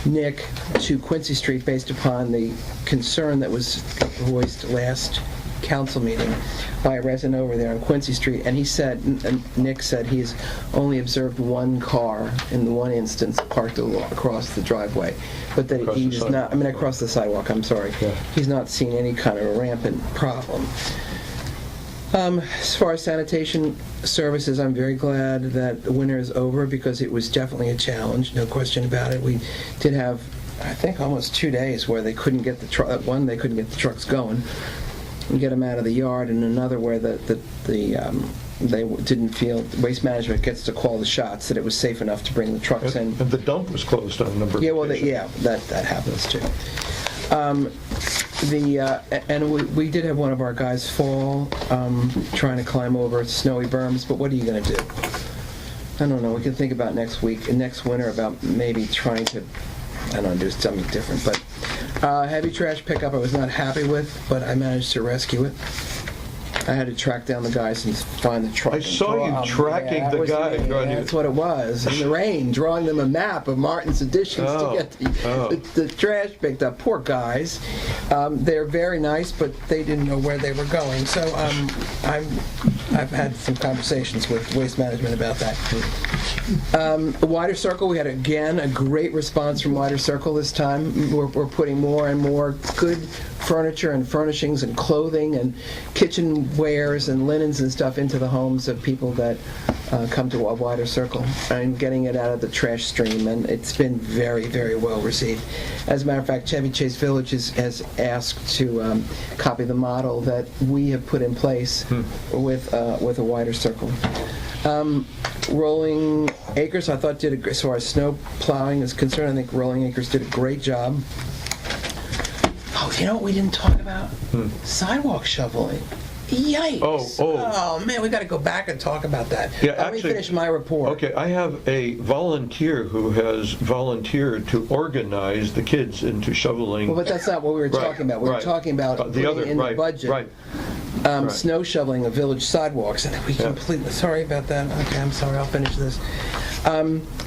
Nick to Quincy Street based upon the concern that was voiced last council meeting by a resident over there on Quincy Street. And he said, Nick said he's only observed one car in the one instance parked across the driveway. But that he does not, across the sidewalk, I'm sorry. Yeah. He's not seen any kind of rampant problem. As far as sanitation services, I'm very glad that the winter is over because it was definitely a challenge, no question about it. We did have, I think, almost 2 days where they couldn't get the they couldn't get the trucks going and get them out of the yard, and another where they didn't feel Waste Management gets to call the shots that it was safe enough to bring the trucks in. And the dump was closed on a number of occasions. That happens too. And we did have one of our guys fall trying to climb over snowy berms, but what are you going to do? I don't know. We can think about next winter about maybe trying to, do something different. But heavy trash pickup I was not happy with, but I managed to rescue it. I had to track down the guys and find the truck. I saw you tracking the guy. That's what it was. In the rain, drawing them a map of Martin's Additions to get the trash picked up. Poor guys. They're very nice, but they didn't know where they were going. So I've had some conversations with Waste Management about that. Wider Circle, we had again a great response from Wider Circle this time. We're putting more and more good furniture and furnishings and clothing and kitchen wares and linens and stuff into the homes of people that come to a wider circle, and getting it out of the trash stream, and it's been very, very well received. As a matter of fact, Chevy Chase Village has asked to copy the model that we have put in place with a wider circle. Rolling Acres, I thought did as far as snow plowing is concerned, I think Rolling Acres did a great job. Oh, you know what we didn't talk about? Sidewalk shoveling. Yikes! Oh man, we got to go back and talk about that. Yeah, Let me finish my report. Okay, I have a volunteer who has volunteered to organize the kids into shoveling. Well, but that's not what we were talking about. We were talking about the other in the budget. Snow shoveling of village sidewalks, and we completely. Sorry about that. Okay, I'm sorry. I'll finish this.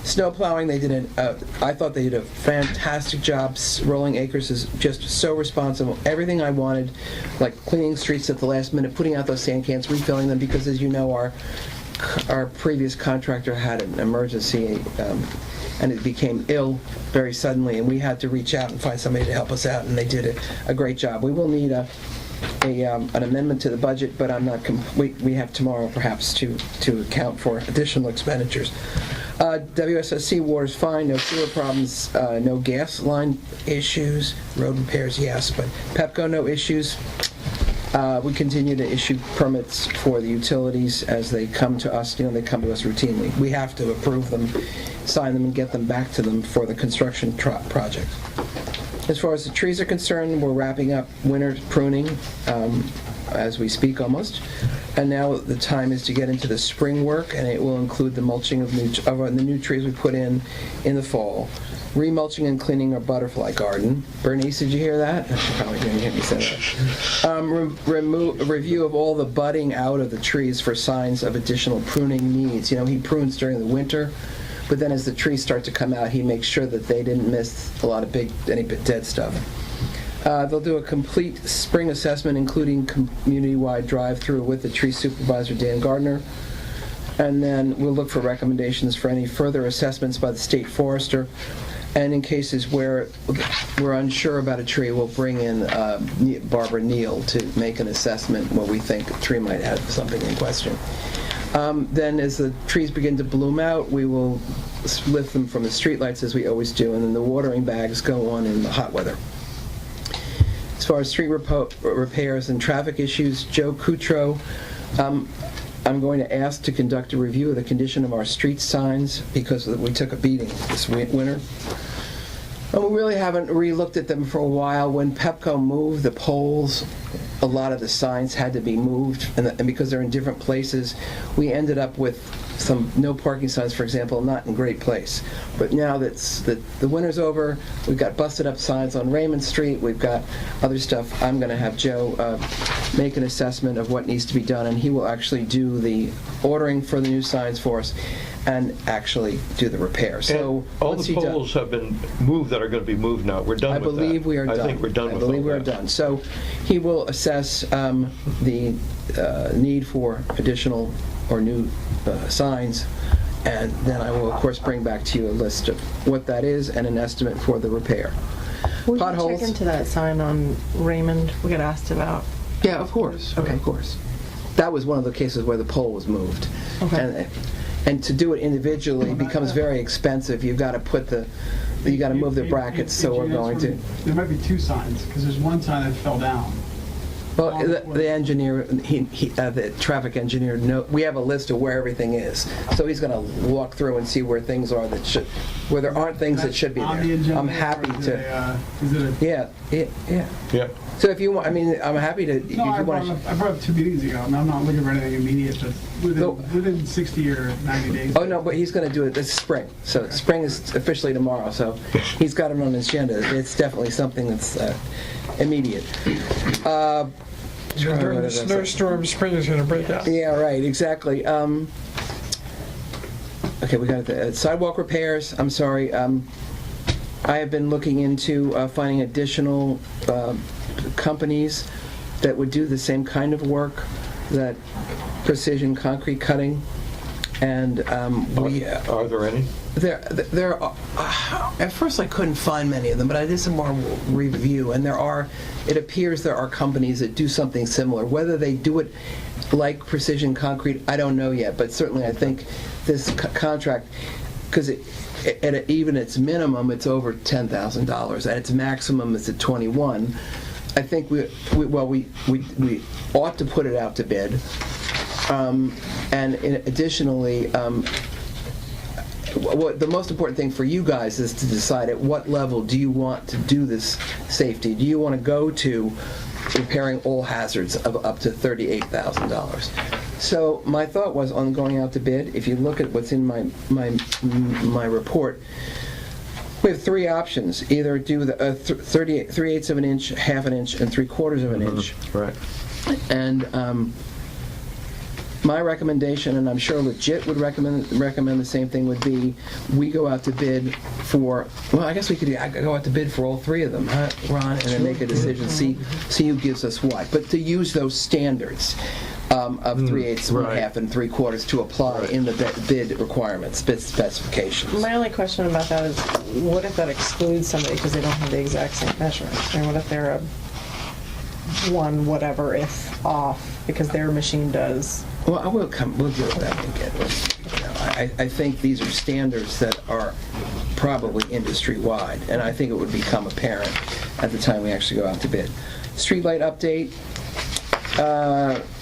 Snow plowing, they did I thought they did a fantastic job. Rolling Acres is just so responsible. Everything I wanted, like cleaning streets at the last minute, putting out those sand cans, refilling them, because as you know, our previous contractor had an emergency and it became ill very suddenly, and we had to reach out and find somebody to help us out, and they did a great job. We will need an amendment to the budget, but I'm not. We have tomorrow perhaps to account for additional expenditures. WSSC water's fine, no sewer problems, no gas line issues, road repairs, yes, but Pepco, no issues. We continue to issue permits for the utilities as they come to us. They come to us routinely. We have to approve them, sign them, and get them back to them for the construction project. As far as the trees are concerned, we're wrapping up winter pruning as we speak almost. And now the time is to get into the spring work, and it will include the mulching of the new trees we put in the fall. Remulching and cleaning our butterfly garden. Bernice, did you hear that? She probably didn't hear me say that. Review of all the budding out of the trees for signs of additional pruning needs. He prunes during the winter, but then as the trees start to come out, he makes sure that they didn't miss a lot of any dead stuff. They'll do a complete spring assessment, including community-wide drive-through with the tree supervisor, Dan Gardner. And then we'll look for recommendations for any further assessments by the state forester. And in cases where we're unsure about a tree, we'll bring in Barbara Neal to make an assessment where we think a tree might have something in question. Then as the trees begin to bloom out, we will lift them from the streetlights as we always do, and then the watering bags go on in the hot weather. As far as street repairs and traffic issues, Joe Cutro, I'm going to ask to conduct a review of the condition of our street signs because we took a beating this winter. And we really haven't re-looked at them for a while. When Pepco moved the poles, a lot of the signs had to be moved, and because they're in different places, we ended up with some no parking signs, for example, not in great place. But now that the winter's over, we've got busted up signs on Raymond Street, we've got other stuff. I'm going to have Joe make an assessment of what needs to be done, and he will actually do the ordering for the new signs for us and actually do the repair. So all the poles have been moved that are going to be moved now. We're done with that. I believe we are done. I think we're done with that. I believe we are done. So he will assess the need for additional or new signs, and then I will, of course, bring back to you a list of what that is and an estimate for the repair. Will Potholes. you check into that sign on Raymond we got asked about? Yeah, of course. Okay, of course. That was one of the cases where the pole was moved. Okay. And to do it individually becomes very expensive. You've got to move the brackets, so we're going to. There might be two signs, because there's one sign that fell down. Well, the engineer, the traffic engineer, we have a list of where everything is. So he's going to walk through and see where things are where there aren't things that should be there. I'm happy to. Yeah. So if you want, I'm happy to. No, I brought up 2 meetings ago, and I'm not looking for anything immediate, but within 60 or 90 days. Oh, no, but he's going to do it this spring. So spring is officially tomorrow, so he's got it on his agenda. It's definitely something that's immediate. During the snowstorm, spring is going to break out. Yeah, right, exactly. Okay, we got the sidewalk repairs. I'm sorry. I have been looking into finding additional companies that would do the same kind of work, that precision concrete cutting. And we... Are there any? There are, at first I couldn't find many of them, but I did some more review, and it appears there are companies that do something similar. Whether they do it like Precision Concrete, I don't know yet, but certainly I think this contract, because even its minimum, it's over $10,000. At its maximum, it's at $21,000. I think we ought to put it out to bid. And additionally, the most important thing for you guys is to decide at what level do you want to do this safety. Do you want to go to repairing all hazards of up to $38,000? So my thought was on going out to bid. If you look at what's in my report, we have three options: either do the 3/8 of an inch, half an inch, and 3/4 of an inch. Right. And my recommendation, and I'm sure Legit would recommend the same thing, would be we go out to bid for, well, I guess we could go out to bid for all three of them, huh, Ron, and then make a decision, see who gives us what. But to use those standards of 3/8, 1/2, and 3/4 to apply in the bid requirements, bid specifications. My only question about that is, what if that excludes somebody because they don't have the exact same measurement? And what if they're a one whatever if off because their machine does? Well, we'll deal with that again. I think these are standards that are probably industry-wide, and I think it would become apparent at the time we actually go out to bid. Streetlight update.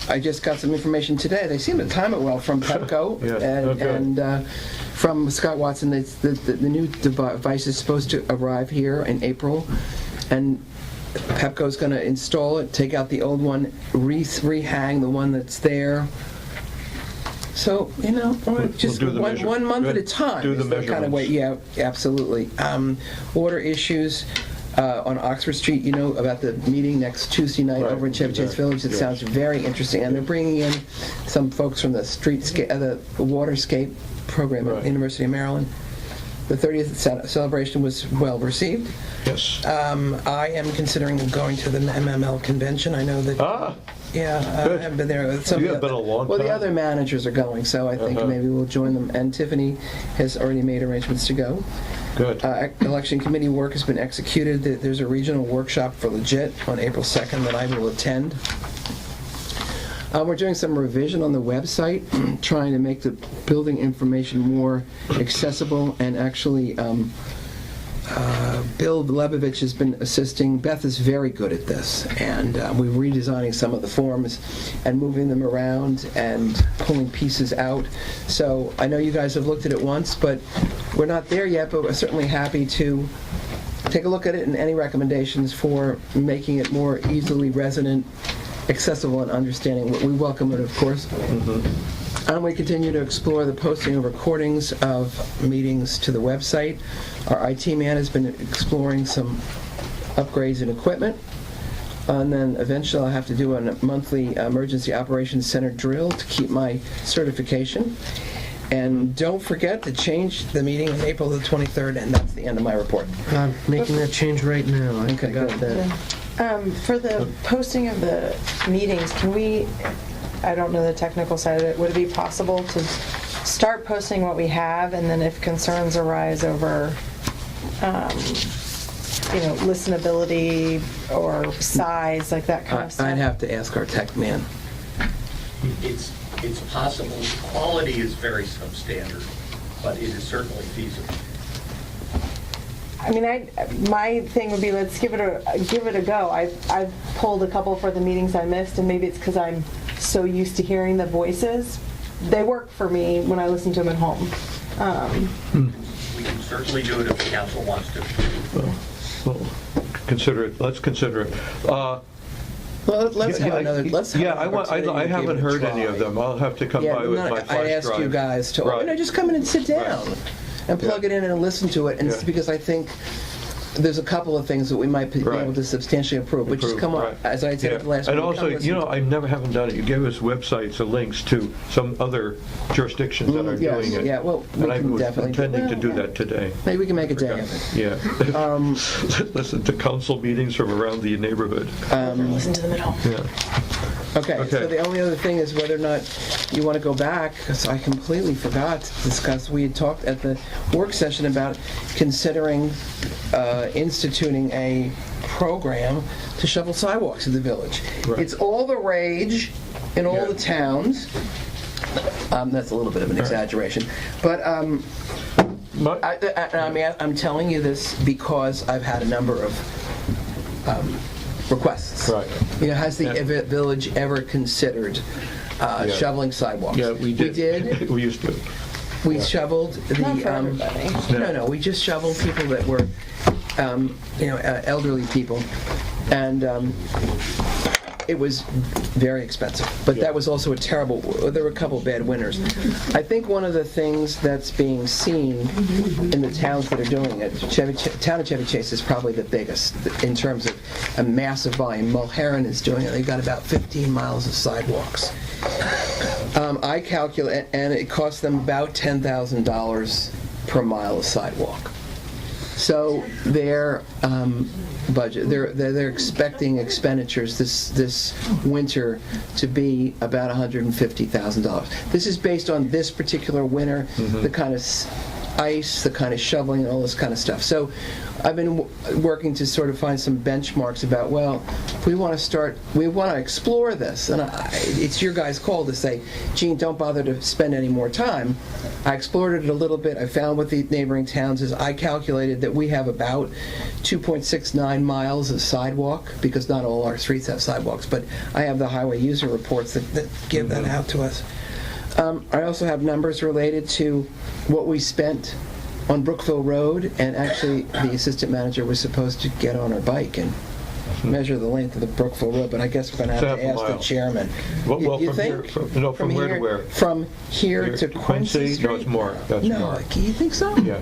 I just got some information today. They seem to time it well from Pepco and from Scott Watson. The new device is supposed to arrive here in April, and Pepco's going to install it, take out the old one, rehang the one that's there. So, just one month at a time. Do the is the kind of way. Yeah, absolutely. Water issues on Oxford Street, about the meeting next Tuesday night over in Chevy Chase Village. It sounds very interesting. And they're bringing in some folks from the the Waterscape program at the University of Maryland. The 30th celebration was well received. Yes. I am considering going to the MML convention. I know that. Yeah, I haven't been there. You have been a long time. Well, the other managers are going, so I think maybe we'll join them. And Tiffany has already made arrangements to go. Good. Election committee work has been executed. There's a regional workshop for Legit on April 2nd that I will attend. We're doing some revision on the website, trying to make the building information more accessible, and actually Bill Lebovich has been assisting. Beth is very good at this, and we're redesigning some of the forms and moving them around and pulling pieces out. So I know you guys have looked at it once, but we're not there yet, but we're certainly happy to take a look at it and any recommendations for making it more easily resident, accessible, and understanding. We welcome it, of course. And we continue to explore the posting of recordings of meetings to the website. Our IT man has been exploring some upgrades in equipment. And then eventually I'll have to do a monthly Emergency Operations Center drill to keep my certification. And don't forget to change the meeting on April the 23rd, and that's the end of my report. I'm making that change right now. I think I got that. For the posting of the meetings, can we, I don't know the technical side of it, would it be possible to start posting what we have, and then if concerns arise over, listenability or size, like that kind of stuff? I'd have to ask our tech man. It's possible. The quality is very substandard, but it is certainly feasible. I mean, my thing would be, let's give it a go. I've pulled a couple for the meetings I missed, and maybe it's because I'm so used to hearing the voices. They work for me when I listen to them at home. We can certainly do it if the council wants to. Consider it. Let's consider it. Well, let's have another. I haven't heard any of them. I'll have to come by with my flash drive. I ask you guys to, just come in and sit down and plug it in and listen to it, and because I think there's a couple of things that we might be able to substantially improve. But just come on, as I said last week. And also, I haven't done it. You gave us websites and links to some other jurisdictions that are doing it. Yeah, well, we can definitely intending to do that today. Maybe we can make a day of it. Yeah. Listen to council meetings from around the neighborhood. Listen to them at home. Yeah. Okay, so the only other thing is whether or not you want to go back, because I completely forgot to discuss, we had talked at the work session about considering instituting a program to shovel sidewalks in the village. Right. It's all the rage in all the towns. That's a little bit of an exaggeration, but I'm telling you this because I've had a number of requests. Right. You know, has the village ever considered shoveling sidewalks? Yeah, we did. We did. We used to. We shoveled the. Not for everybody. No. We just shoveled people that were, elderly people, and it was very expensive. But that was also there were a couple bad winters. I think one of the things that's being seen in the towns that are doing it, town of Chevy Chase is probably the biggest in terms of a massive volume. Mulherron is doing it. They've got about 15 miles of sidewalks. I calculate, and it costs them about $10,000 per mile of sidewalk. So their budget, they're expecting expenditures this winter to be about $150,000. This is based on this particular winter, the kind of ice, the kind of shoveling, and all this kind of stuff. So I've been working to sort of find some benchmarks about, well, if we want to explore this, and it's your guys' call to say, Gene, don't bother to spend any more time. I explored it a little bit. I found what the neighboring towns is. I calculated that we have about 2.69 miles of sidewalk, because not all our streets have sidewalks, but I have the highway user reports that give that out to us. I also have numbers related to what we spent on Brookville Road, and actually the assistant manager was supposed to get on her bike and measure the length of the Brookville Road, but I guess we're going to have to ask the chairman. Well, you from think? here, from where to where? From here to Quincy Street? No, it's more. That's more. You think so? Yeah.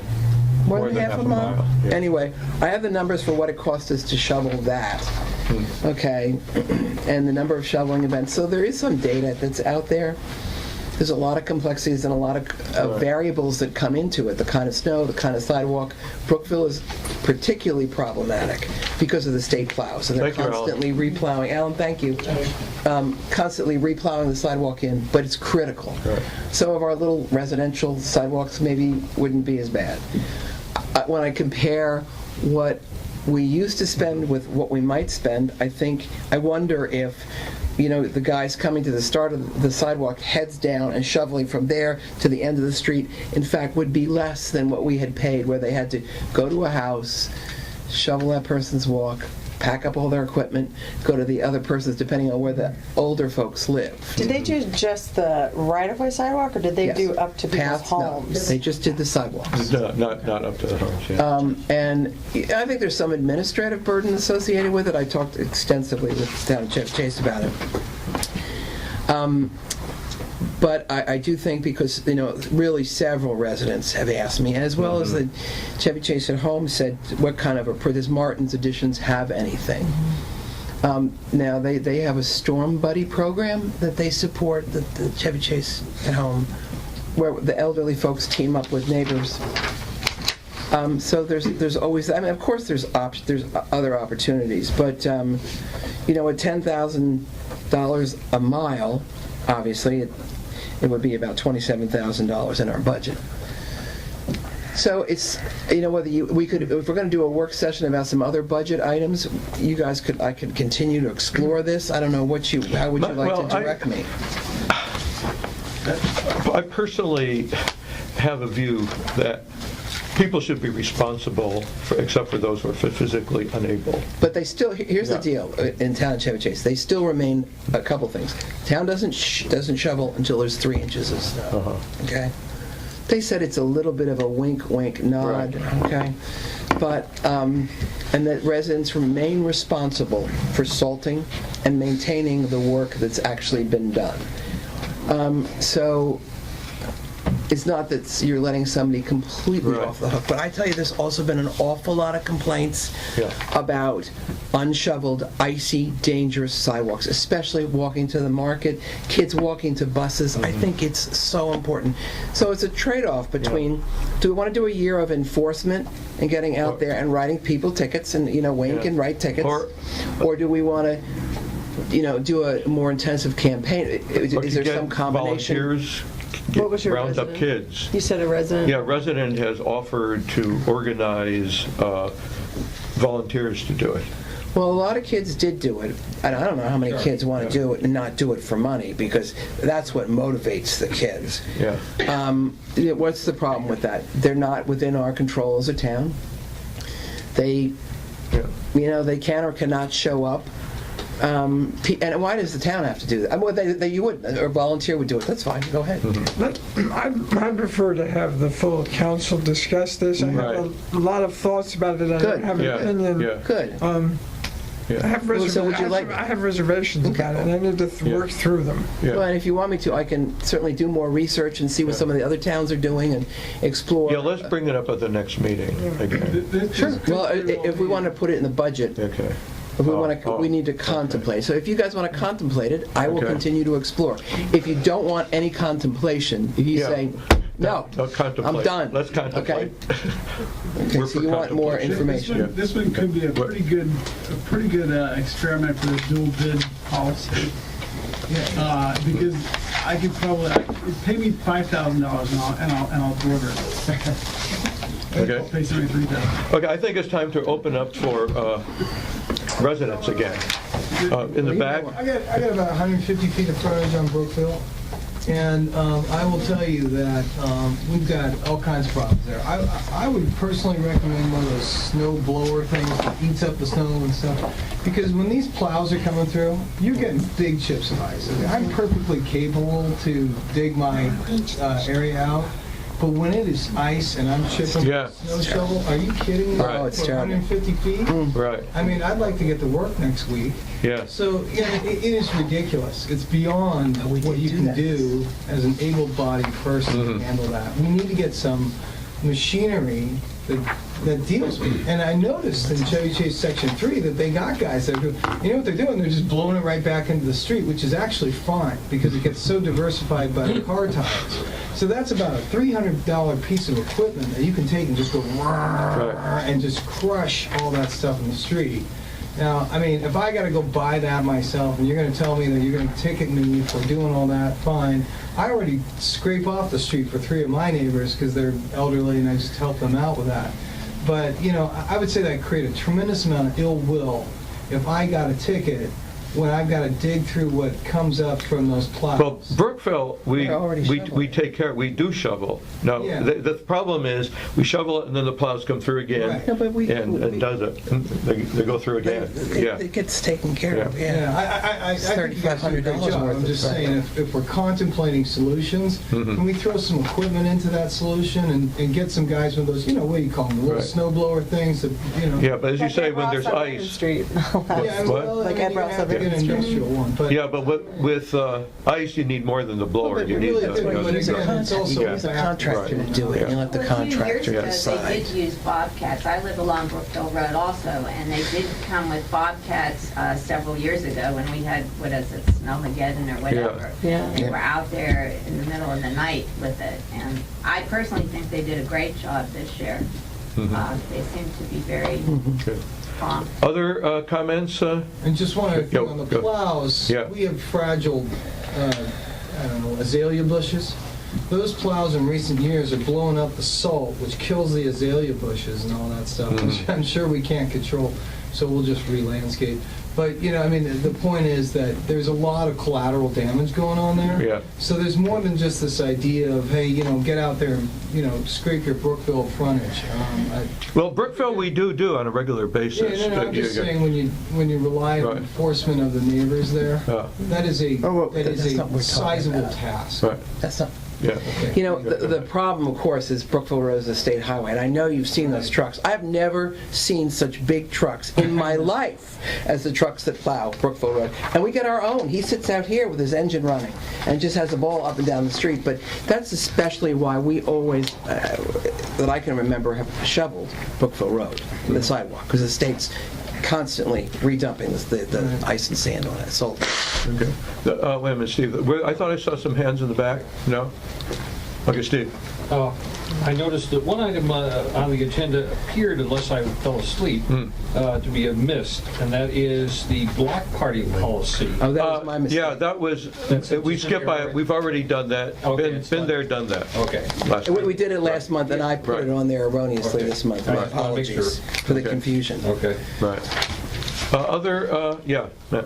More than half a mile? Yeah. Anyway, I have the numbers for what it cost us to shovel that. Okay, and the number of shoveling events. So there is some data that's out there. There's a lot of complexities and a lot of variables that come into it. The kind of snow, the kind of sidewalk. Brookville is particularly problematic because of the state plows. So they're constantly replowing. Alan, thank you. Constantly replowing the sidewalk in, but it's critical. Right. Some of our little residential sidewalks maybe wouldn't be as bad. When I compare what we used to spend with what we might spend, I wonder if the guys coming to the start of the sidewalk, heads down, and shoveling from there to the end of the street, in fact, would be less than what we had paid, where they had to go to a house, shovel that person's walk, pack up all their equipment, go to the other person's, depending on where the older folks live. Did they do just the right-of-way sidewalk, or did they do up to people's homes? No, they just did the sidewalks. No, not up to the homes, yeah. And I think there's some administrative burden associated with it. I talked extensively with the town of Chevy Chase about it. But I do think, because really several residents have asked me, as well as the Chevy Chase at Home said, what kind of does Martin's Additions have anything? Now they have a Storm Buddy program that they support, the Chevy Chase at Home, where the elderly folks team up with neighbors. So there's always, of course there's other opportunities, but at $10,000 a mile, obviously it would be about $27,000 in our budget. So it's, whether we could, if we're going to do a work session about some other budget items, I could continue to explore this. I don't know how would you like to direct me? I personally have a view that people should be responsible, except for those who are physically unable. But they still, here's the deal in town of Chevy Chase, they still remain a couple things. Town doesn't shovel until there's 3 inches of snow. Okay? They said it's a little bit of a wink, wink, nod. Right. Okay? But, and that residents remain responsible for salting and maintaining the work that's actually been done. So it's not that you're letting somebody completely off the hook, but I tell you, there's also been an awful lot of complaints about unshoveled, icy, dangerous sidewalks, especially walking to the market, kids walking to buses. I think it's so important. So it's a trade-off between, do we want to do a year of enforcement and getting out there and writing people tickets and, wink and write tickets, or do we want to do a more intensive campaign. Is there some combination? Volunteers, What was your round up resident? kids. You said a resident? Yeah, resident has offered to organize volunteers to do it. Well, a lot of kids did do it. And I don't know how many kids want to do it and not do it for money, because that's what motivates the kids. Yeah. What's the problem with that? They're not within our control as a town. They, they can or cannot show up. And why does the town have to do that? Well, you would, or volunteer would do it. That's fine. Go ahead. I prefer to have the full council discuss this. I have a lot of thoughts about it. I don't have an opinion. Good. I have I have reservations about it, and I need to work through them. Well, and if you want me to, I can certainly do more research and see what some of the other towns are doing and explore. Yeah, let's bring it up at the next meeting again. Sure. Well, if we want to put it in the budget, okay. If we want to, we need to contemplate. So if you guys want to contemplate it, I will continue to explore. If you don't want any contemplation, if you say, no, I'm done. Let's contemplate. Okay, so you want more information. This one could be a pretty good experiment for the dual bid policy. Because I could probably pay me $5,000 and I'll deliver it. Okay. I'll pay somebody $3,000. Okay, I think it's time to open up for residents again. In the back. I got about 150 feet of frontage on Brookville. And I will tell you that we've got all kinds of problems there. I would personally recommend one of those snow blower things that eats up the snow and stuff. Because when these plows are coming through, you're getting big chips of ice. I mean, I'm perfectly capable to dig my area out. But when it is ice and I'm chipping with a snow shovel, are you kidding me? Oh, it's for terrible. 150 feet? Right. I mean, I'd like to get to work next week. Yeah. So, it is ridiculous. It's beyond what you can do as an able-bodied person to handle that. We need to get some machinery that deals with it. And I noticed in Chevy Chase Section 3 that they got guys that do, you know what they're doing? They're just blowing it right back into the street, which is actually fine because it gets so diversified by the car tires. So that's about a $300 piece of equipment that you can take and just go and just crush all that stuff in the street. Now, I mean, if I got to go buy that myself and you're going to tell me that you're going to ticket me for doing all that, fine. I already scrape off the street for 3 of my neighbors because they're elderly and I just help them out with that. But, I would say that create a tremendous amount of ill will if I got a ticket when I've got to dig through what comes up from those plows. Well, Brookville, we take care. We do shovel. No, the problem is we shovel it and then the plows come through again and does it. They go through again. It gets taken care of. I think you guys do a great job. I'm just saying, if we're contemplating solutions, can we throw some equipment into that solution and get some guys with those, what do you call them, the little snowblower things that, Yeah, but as you say, when there's ice. Like Ed Ross up an industrial one. But yeah, but with ice, you need more than the blower. You need use a contractor to do it. You let the contractor decide. They did use bobcats. I live along Brookville Road also, and they did come with bobcats several years ago when we had, Snowmageddon or whatever. They were out there in the middle of the night with it, and I personally think they did a great job this year. They seem to be very prompt. Other comments? And just one other thing on the plows, we have fragile, azalea bushes. Those plows in recent years are blowing up the salt, which kills the azalea bushes and all that stuff, which I'm sure we can't control, so we'll just re-landscape. But, the point is that there's a lot of collateral damage going on there. Yeah. So there's more than just this idea of, hey, get out there and, scrape your Brookville frontage. Well, Brookville we do on a regular basis. I'm just saying when you rely on enforcement of the neighbors there, that is a sizable task. Right. That's not. Yeah. The problem, of course, is Brookville Road is a state highway, and I know you've seen those trucks. I've never seen such big trucks in my life as the trucks that plow Brookville Road. And we get our own. He sits out here with his engine running and just has the ball up and down the street. But that's especially why we always, that I can remember, have shoveled Brookville Road, the sidewalk, because the state's constantly redumping the ice and sand on it. So. Okay. Wait a minute, Steve. I thought I saw some hands in the back. No? Okay, Steve. I noticed that one item on the agenda appeared, unless I fell asleep, to be missed, and that is the block party policy. Oh, that was my mistake. Yeah, that was, we skipped by it. We've already done that. Been there, done that. Okay. We did it last month, and I put it on there erroneously this month. My apologies for the confusion. Okay. Right. Yeah. Matt.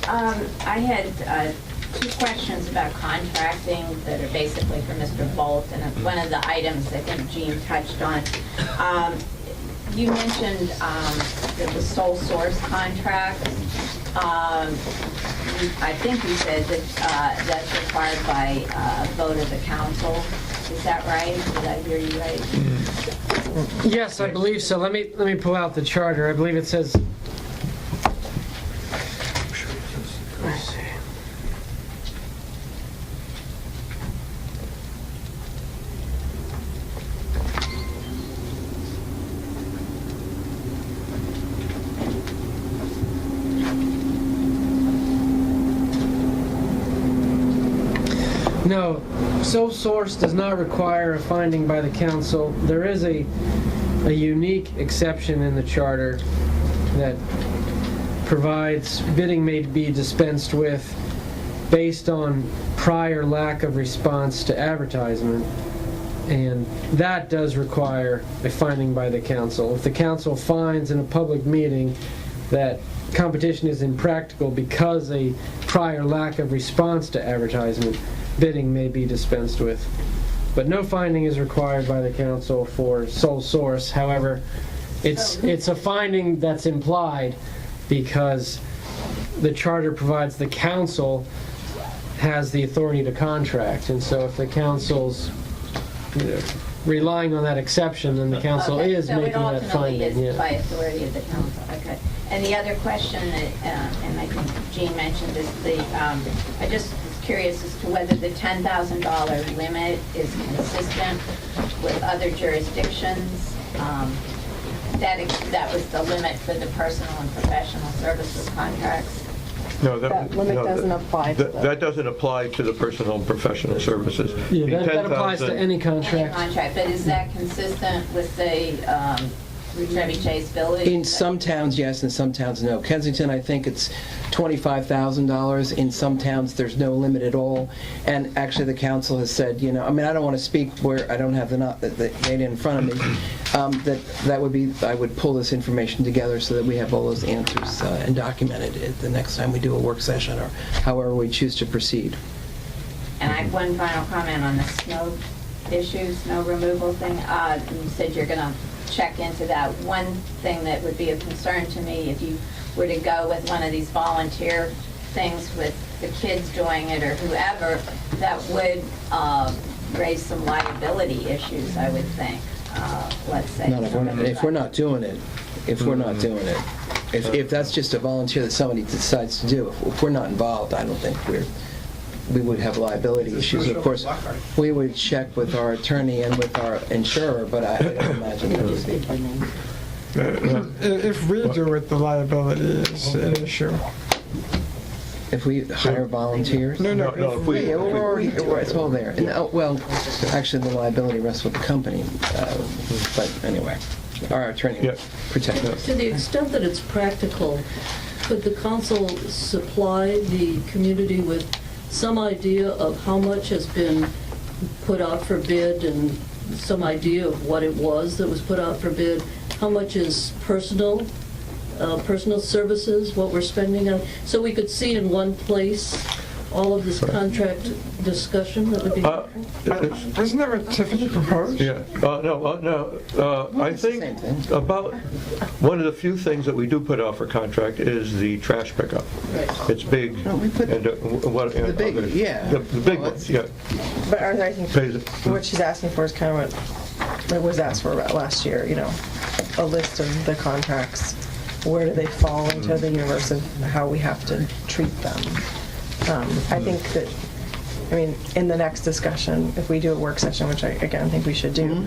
I had two questions about contracting that are basically for Mr. Bolt, and one of the items I think Gene touched on. You mentioned that the sole source contract, I think you said that that's required by vote of the council. Is that right? Did I hear you right? Yes, I believe so. Let me pull out the charter. I believe it says. Let's see. No, sole source does not require a finding by the council. There is a unique exception in the charter that provides bidding may be dispensed with based on prior lack of response to advertisement. And that does require a finding by the council. If the council finds in a public meeting that competition is impractical because a prior lack of response to advertisement, bidding may be dispensed with. But no finding is required by the council for sole source. However, it's a finding that's implied because the charter provides the council has the authority to contract. And so if the council's relying on that exception, then the council is making that finding. So it ultimately is by authority of the council. Okay. And the other question, and I think Gene mentioned, is I just was curious as to whether the $10,000 limit is consistent with other jurisdictions. That was the limit for the personal and professional services contracts. No, That limit doesn't apply to them. That doesn't apply to the personal and professional services. Yeah, that applies to any contract. Any contract, but is that consistent with the Chevy Chase Village? In some towns, yes, in some towns, no. Kensington, I think it's $25,000. In some towns, there's no limit at all. And actually, the council has said, I don't want to speak where I don't have the data in front of me. That would be, I would pull this information together so that we have all those answers and documented it the next time we do a work session or however we choose to proceed. And I have one final comment on the snow issue, snow removal thing. You said you're going to check into that. One thing that would be of concern to me, if you were to go with one of these volunteer things with the kids doing it or whoever, that would raise some liability issues, I would think. Let's say. Not if we're not doing it. If we're not doing it. If that's just a volunteer that somebody decides to do, if we're not involved, I don't think we would have liability issues. Of course, we would check with our attorney and with our insurer, but I don't imagine that would be. If we do it, the liability is an issue. If we hire volunteers? No. It's all there. Well, actually, the liability rests with the company. But anyway, our attorney protects us. To the extent that it's practical, could the council supply the community with some idea of how much has been put out for bid and some idea of what it was that was put out for bid? How much is personal services, what we're spending on? So we could see in one place all of this contract discussion that would be helpful? Isn't there a Tiffany proposed? Yeah. I think about one of the few things that we do put out for contract is the trash pickup. Right. It's big. No, we put The big, yeah. The big ones, yeah. But Arthur, I think what she's asking for is kind of what was asked for about last year, a list of the contracts. Where do they fall into the universe of how we have to treat them? I think that, in the next discussion, if we do a work session, which I, again, think we should do,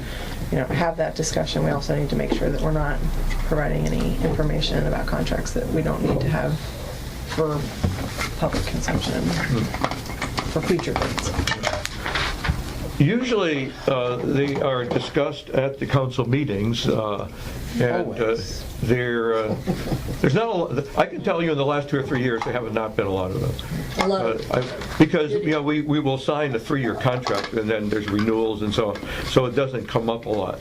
have that discussion. We also need to make sure that we're not providing any information about contracts that we don't need to have for public consumption for future bids. Usually, they are discussed at the council meetings, and there's not a lot, I can tell you in the last 2 or 3 years, there have not been a lot of them. Because, we will sign a 3-year contract, and then there's renewals and so on, so it doesn't come up a lot.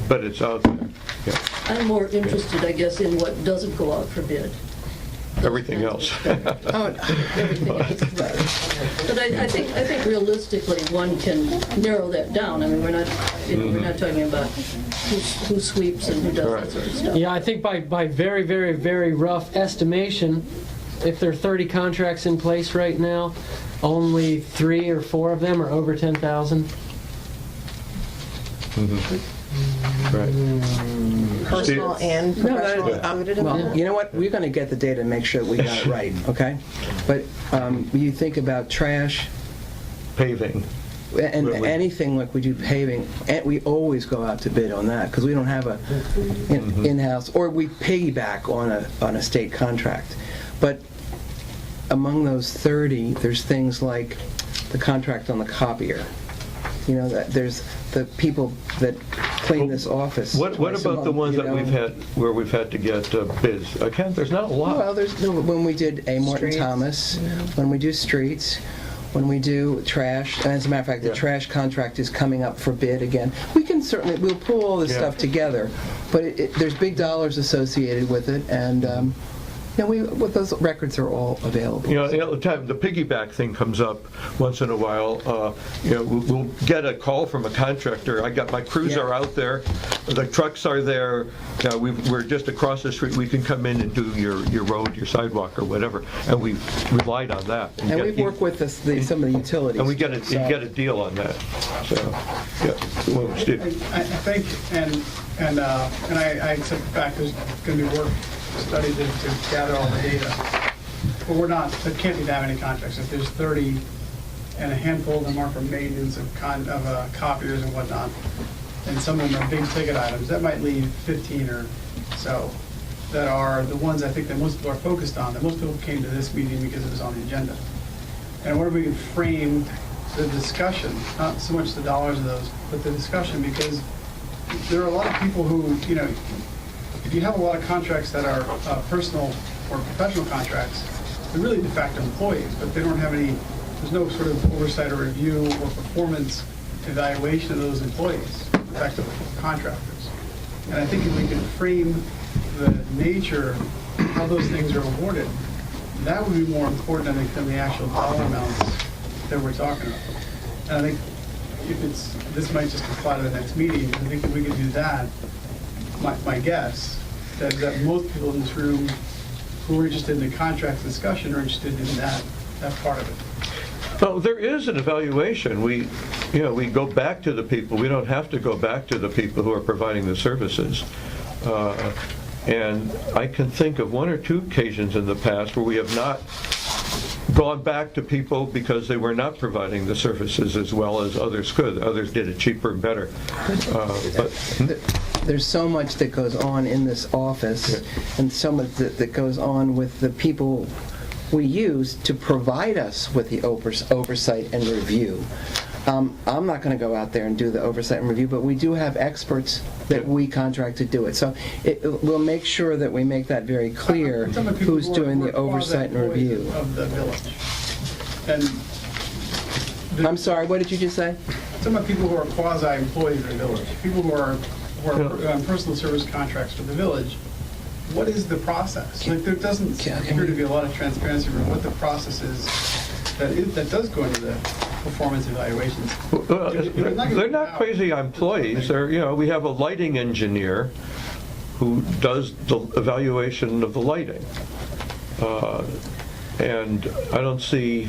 But it's out there. Yeah. I'm more interested, I guess, in what doesn't go out for bid. Everything else. Everything else. But I think realistically, one can narrow that down. I mean, we're not talking about who sweeps and who does that sort of stuff. Yeah, I think by very, very, very rough estimation, if there are 30 contracts in place right now, only 3 or 4 of them are over 10,000. Right. Personal and professional included in Well, that? you know what? We're going to get the data and make sure that we got it right, okay? But you think about trash, Paving. and anything like we do paving, and we always go out to bid on that because we don't have a in-house, or we piggyback on a state contract. But among those 30, there's things like the contract on the copier. That there's the people that clean this office. What about the ones that we've had where we've had to get bids? Ken, there's not a lot. Well, when we did A. Morton Thomas, when we do streets, when we do trash, and as a matter of fact, the trash contract is coming up for bid again. We'll pull all this stuff together, but there's big dollars associated with it, and those records are all available. The time the piggyback thing comes up once in a while. We'll get a call from a contractor. My crews are out there, the trucks are there. We're just across the street. We can come in and do your road, your sidewalk, or whatever. And we've relied on that. And we've worked with some of the utilities. And we get a deal on that. So, Well, Steve. I think, and I accept the fact there's going to be work study to gather all the data. But there can't be that many contracts. If there's 30 and a handful of them are for maintenance of copiers and whatnot, and some of them are big ticket items, that might leave 15 or so that are the ones I think that most people are focused on, that most people came to this meeting because it was on the agenda. And I wonder if we can frame the discussion, not so much the dollars of those, but the discussion, because there are a lot of people who, if you have a lot of contracts that are personal or professional contracts, they're really de facto employees, but they don't have there's no sort of oversight or review or performance evaluation of those employees, de facto contractors. And I think if we can frame the nature of how those things are awarded, that would be more important, I think, than the actual dollar amounts that we're talking about. And I think this might just apply to the next meeting. I think if we could do that, my guess that most people in this room who are interested in the contract discussion are interested in that part of it. Well, there is an evaluation. We go back to the people. We don't have to go back to the people who are providing the services. And I can think of 1 or 2 occasions in the past where we have not gone back to people because they were not providing the services as well as others could. Others did it cheaper and better. There's so much that goes on in this office, and so much that goes on with the people we use to provide us with the oversight and review. I'm not going to go out there and do the oversight and review, but we do have experts that we contract to do it. So we'll make sure that we make that very clear who's doing the oversight and review. Of the village. And I'm sorry, what did you just say? Some of the people who are quasi-employees of the village, people who are on personal service contracts for the village, what is the process? There doesn't appear to be a lot of transparency around what the process is that does go into the performance evaluations. Well, they're not crazy employees. We have a lighting engineer who does the evaluation of the lighting. And I don't see,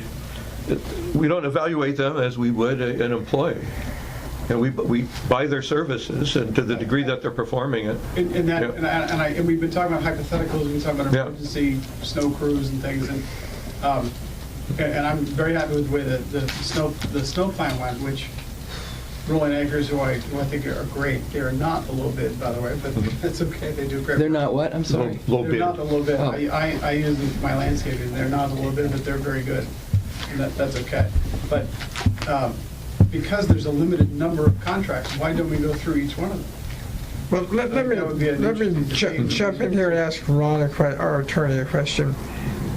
we don't evaluate them as we would an employee. And we buy their services, and to the degree that they're performing it. And we've been talking about hypotheticals, we've been talking about emergency snow crews and things, and I'm very happy with the way that the snow plan went, which Rolling Acres, who I think are great. They are not a low bid, by the way, but that's okay. They do great. They're not what? I'm sorry. Low bid. They're not a low bid. Oh. I use them for my landscaping. They're not a low bid, but they're very good. And that's okay. But because there's a limited number of contracts, why don't we go through each one of them? Well, let me jump in here and ask Ron, our attorney, a question.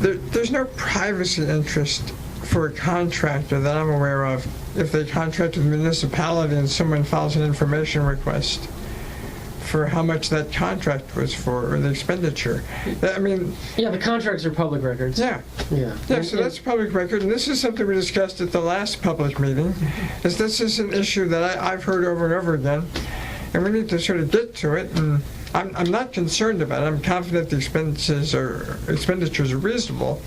There's no privacy interest for a contractor that I'm aware of if they contract with a municipality and someone files an information request for how much that contract was for, or the expenditure. I mean... Yeah, the contracts are public records. Yeah. Yeah. Yeah, so that's public record, and this is something we discussed at the last public meeting, is this is an issue that I've heard over and over again, and we need to sort of get to it, and I'm not concerned about it. I'm confident the expenditures are reasonable,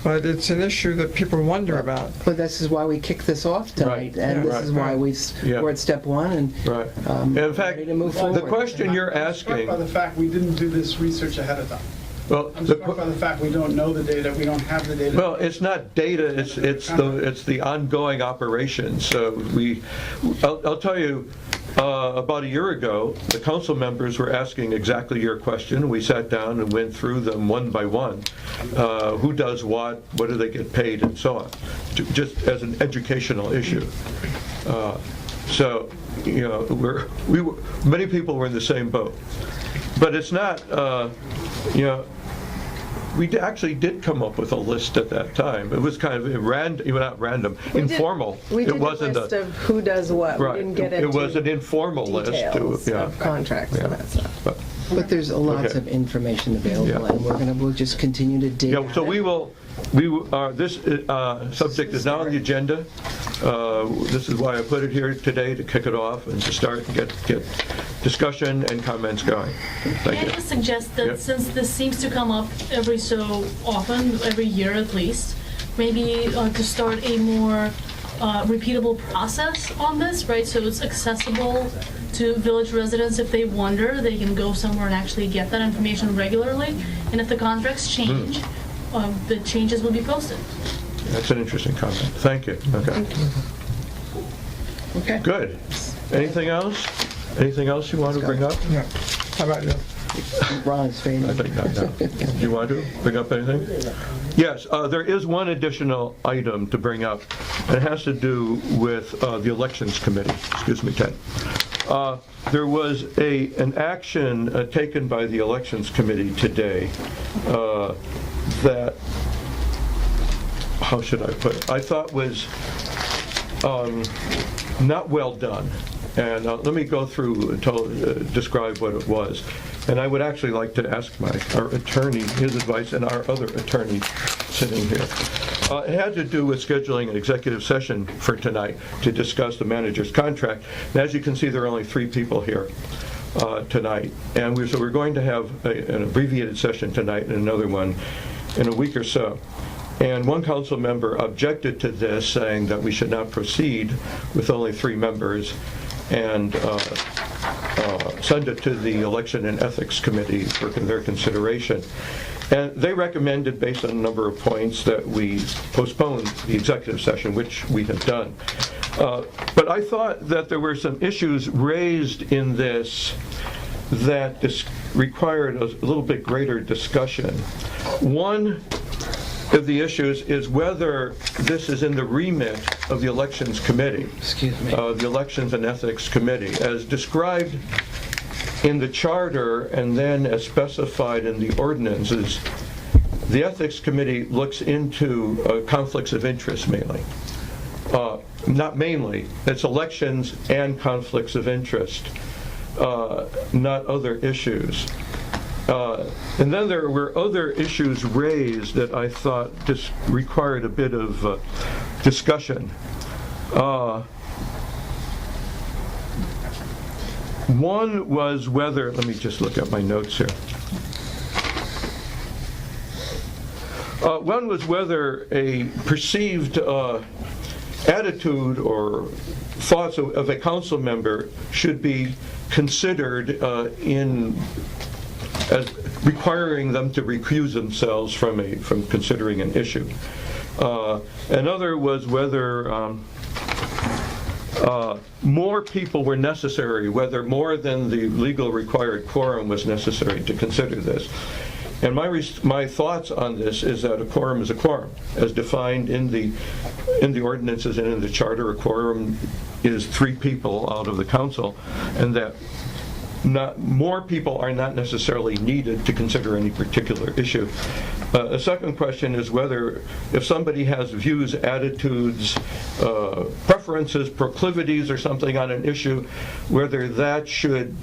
but it's an issue that people wonder about. But this is why we kicked this off tonight, and this is why we're at step one, and in fact, ready to move forward. the question you're asking... I'm struck by the fact we didn't do this research ahead of time. Well, I'm struck by the fact we don't know the data, we don't have the data. Well, it's not data, it's the ongoing operation. So I'll tell you, about a year ago, the council members were asking exactly your question. We sat down and went through them one by one. Who does what do they get paid, and so on, just as an educational issue. So, you know, many people were in the same boat. But it's not, you know, we actually did come up with a list at that time. It was kind of not random, informal. We did it wasn't a list of who does what. Right. We didn't get into it was an informal list of contracts and that stuff. But there's lots of information available, and we'll just continue to dig. Yeah, so this subject is now on the agenda. This is why I put it here today, to kick it off and to start and get discussion and comments going. Thank you. Can I just suggest that since this seems to come up every so often, every year at least, maybe to start a more repeatable process on this, right? So it's accessible to village residents. If they wonder, they can go somewhere and actually get that information regularly. And if the contracts change, the changes will be posted. That's an interesting comment. Thank you. Okay. Okay. Good. Anything else? Anything else you want to bring up? Yeah. How about you? Ron's fading. I think not. No. Do you want to bring up anything? Yes, there is one additional item to bring up. It has to do with the Elections Committee. Excuse me, Ted. There was an action taken by the Elections Committee today that, how should I put it, I thought was not well done. And let me go through and describe what it was. And I would actually like to ask our attorney his advice, and our other attorney sitting here. It had to do with scheduling an executive session for tonight to discuss the manager's contract. And as you can see, there are only 3 people here tonight. And so we're going to have an abbreviated session tonight and another one in a week or so. And one council member objected to this, saying that we should not proceed with only 3 members and send it to the Election and Ethics Committee for their consideration. And they recommended, based on a number of points, that we postpone the executive session, which we have done. But I thought that there were some issues raised in this that required a little bit greater discussion. One of the issues is whether this is in the remit of the Elections Committee, the Elections and Ethics Committee, as described in the charter and then as specified in the ordinances. The Ethics Committee looks into conflicts of interest mainly. Not mainly, it's elections and conflicts of interest, not other issues. And then there were other issues raised that I thought just required a bit of discussion. One was whether, let me just look at my notes here. One was whether a perceived attitude or thoughts of a council member should be considered as requiring them to recuse themselves from considering an issue. Another was whether more people were necessary, whether more than the legal required quorum was necessary to consider this. And my thoughts on this is that a quorum is a quorum, as defined in the ordinances and in the charter. A quorum is 3 people out of the council, and that more people are not necessarily needed to consider any particular issue. A second question is whether, if somebody has views, attitudes, preferences, proclivities, or something on an issue, whether that should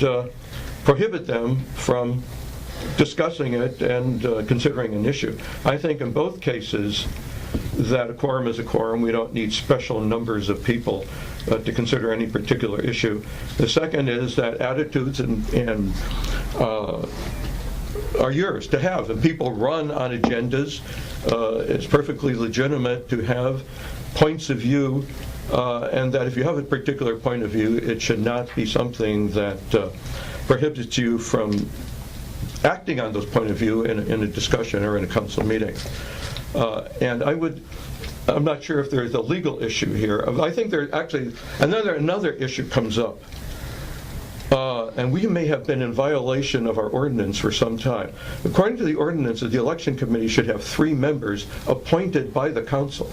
prohibit them from discussing it and considering an issue. I think in both cases that a quorum is a quorum. We don't need special numbers of people to consider any particular issue. The second is that attitudes and are yours to have, and people run on agendas. It's perfectly legitimate to have points of view, and that if you have a particular point of view, it should not be something that prohibits you from acting on those point of view in a discussion or in a council meeting. And I'm not sure if there's a legal issue here. I think there's actually another issue comes up. And we may have been in violation of our ordinance for some time. According to the ordinance, the election committee should have 3 members appointed by the council.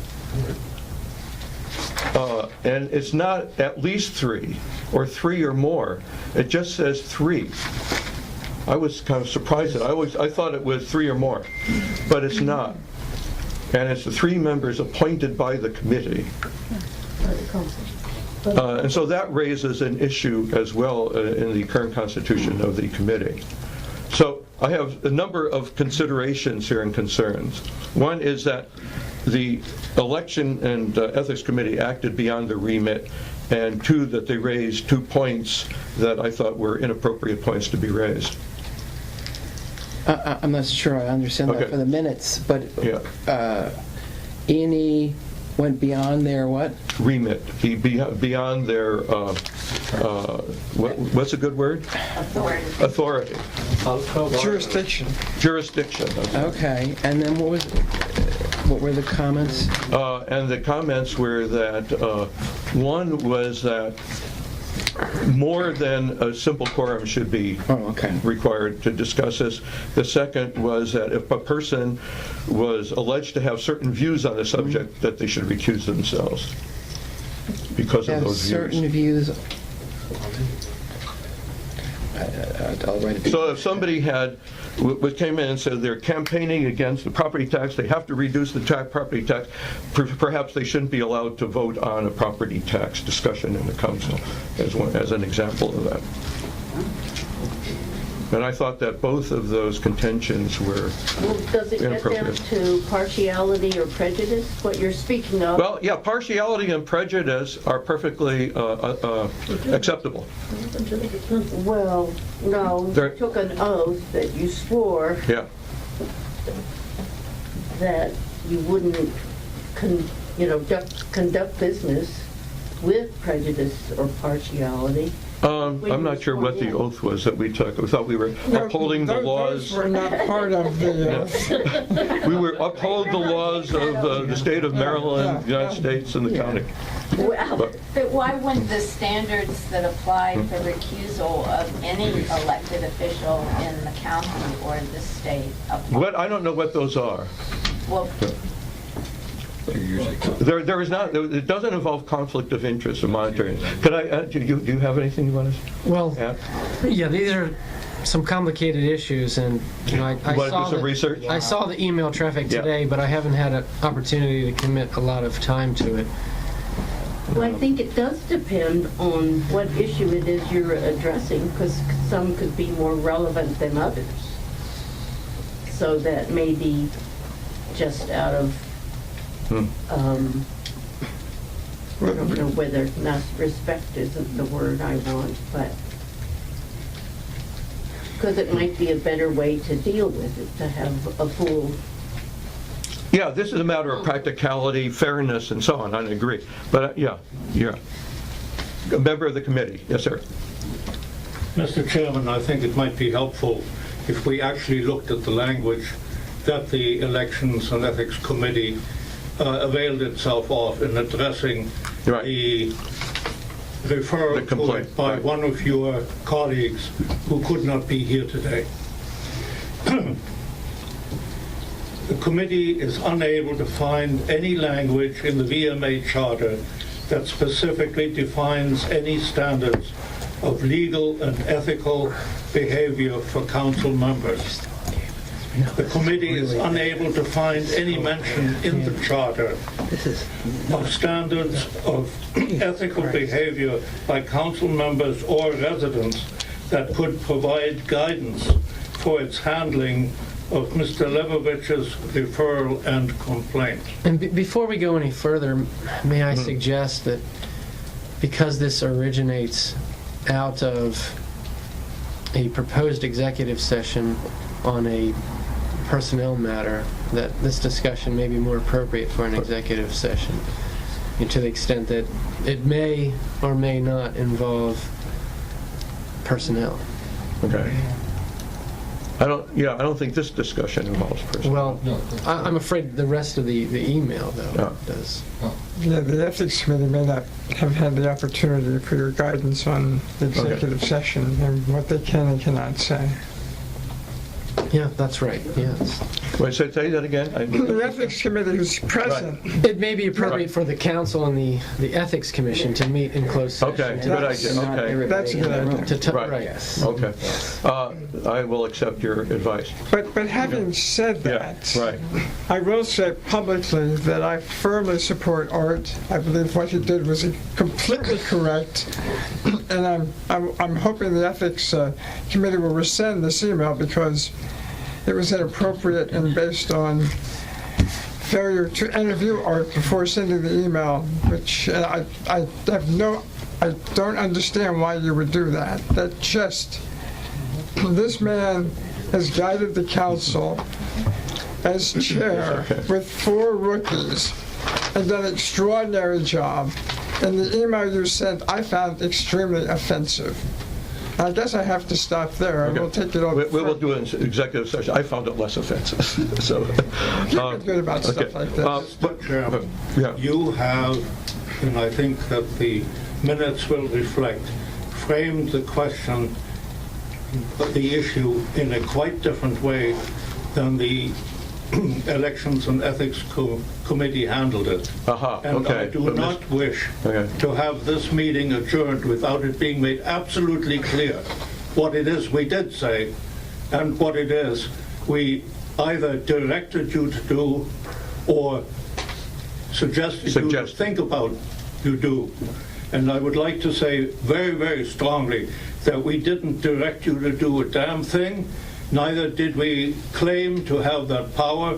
And it's not at least 3 or 3 or more. It just says 3. I was kind of surprised at it. I thought it was 3 or more, but it's not. And it's the 3 members appointed by the committee. And so that raises an issue as well in the current constitution of the committee. So I have a number of considerations here and concerns. One is that the election and ethics committee acted beyond their remit, and 2, that they raised 2 points that I thought were inappropriate points to be raised. I'm not sure I understand that for the minutes, but E&E went beyond their what? Remit. Beyond their, what's a good word? Authority. Jurisdiction. Jurisdiction. Okay, and then what were the comments? And the comments were that, one was that more than a simple quorum should be required to discuss this. The second was that if a person was alleged to have certain views on the subject, that they should recuse themselves because of those certain views. I'll write it. So if somebody came in and said they're campaigning against the property tax, they have to reduce the property tax, perhaps they shouldn't be allowed to vote on a property tax discussion in the council, as an example of that. And I thought that both of those contentions were does it get down to partiality or prejudice, what you're speaking of? Well, yeah, partiality and prejudice are perfectly acceptable. Well, no, you took an oath that you swore that you wouldn't conduct business with prejudice or partiality. I'm not sure what the oath was that we took. We thought we were upholding the laws. Those were not part of the... We were uphold the laws of the state of Maryland, the United States, and the county. Well, but why wouldn't the standards that apply for recusal of any elected official in the county or in the state apply? I don't know what those are. Well, there is not. It doesn't involve conflict of interest or monitoring. Could I? Do you have anything you want to add? Yeah, these are some complicated issues, and I saw some research. I saw the email traffic today, but I haven't had an opportunity to commit a lot of time to it. Well, I think it does depend on what issue it is you're addressing, because some could be more relevant than others. So that may be just out of I don't know whether not respect isn't the word I want, but because it might be a better way to deal with it, to have a full... Yeah, this is a matter of practicality, fairness, and so on. I agree. But yeah. A member of the committee. Yes, sir. Mr. Chairman, I think it might be helpful if we actually looked at the language that the Elections and Ethics Committee availed itself of in addressing the referral to it by one of your colleagues who could not be here today. committee is unable to find any language in the VMA charter that specifically defines any standards of legal and ethical behavior for council members. The committee is unable to find any mention in the charter of standards of ethical behavior by council members or residents that could provide guidance for its handling of Mr. Lebovich's referral and complaint. And before we go any further, may I suggest that because this originates out of a proposed executive session on a personnel matter, that this discussion may be more appropriate for an executive session, and to the extent that it may or may not involve personnel. Okay. I don't think this discussion involves personnel. Well, I'm afraid the rest of the email, though, does. Yeah, the ethics committee may not have had the opportunity for your guidance on the executive session and what they can and cannot say. Yeah, that's right, yes. Wait, say that again? The ethics committee is present. It may be appropriate for the council and the ethics commission to meet in closed session. Okay, good idea, okay. That's a good idea. Right. Okay. I will accept your advice. But having said that, Right. I will say publicly that I firmly support Art. I believe what he did was completely correct, and I'm hoping the ethics committee will rescind this email because it was inappropriate and based on failure to interview Art before sending the email, which I don't understand why you would do that. That just, this man has guided the council as chair with 4 rookies and done an extraordinary job. And the email you sent, I found extremely offensive. I guess I have to stop there. Okay. We'll take it over. We will do an executive session. I found it less offensive. So, Keep it good about stuff like this. Mr. Chairman, you have, and I think that the minutes will reflect, framed the question, the issue in a quite different way than the Elections and Ethics Committee handled it. And I do not wish to have this meeting adjourned without it being made absolutely clear what it is we did say and what it is we either directed you to do or suggested you to think about you do. And I would like to say very, very strongly that we didn't direct you to do a damn thing. Neither did we claim to have that power,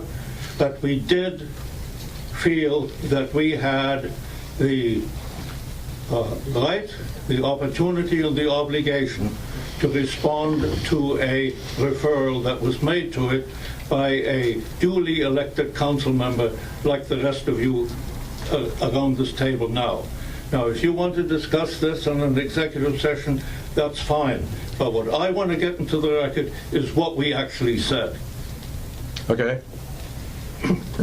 but we did feel that we had the right, the opportunity, and the obligation to respond to a referral that was made to it by a duly elected council member like the rest of you around this table now. Now, if you want to discuss this in an executive session, that's fine. But what I want to get into the record is what we actually said. Okay.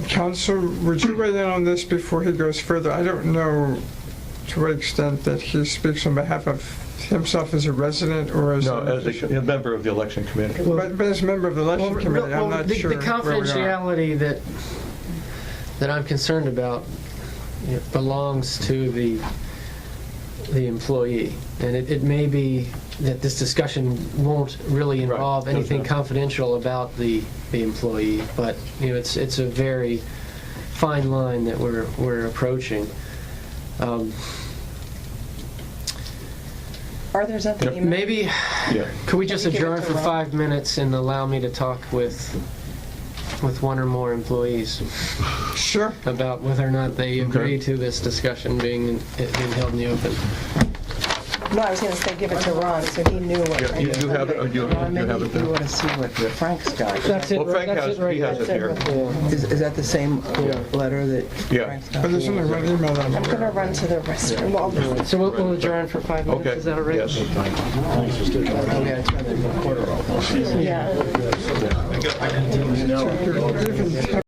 Council, would you weigh in on this before he goes further? I don't know to what extent that he speaks on behalf of himself as a resident or as a member of the election committee. But as a member of the election committee, I'm not sure. The confidentiality that I'm concerned about belongs to the employee, and it may be that this discussion won't really involve anything confidential about the employee, but it's a very fine line that we're approaching. Arthur's at the email. Maybe could we just adjourn for 5 minutes and allow me to talk with one or more employees? Sure. About whether or not they agree to this discussion being held in the open. No, I was going to say give it to Ron so he knew what. You have it. You have it. You want to see what Frank's got. That's it. Well, Frank has it here. Is that the same letter that Frank's got? But there's only one email that I'm going to run to the restroom. Well, so we'll adjourn for 5 minutes. Okay. Is that all right? Yes. yeah.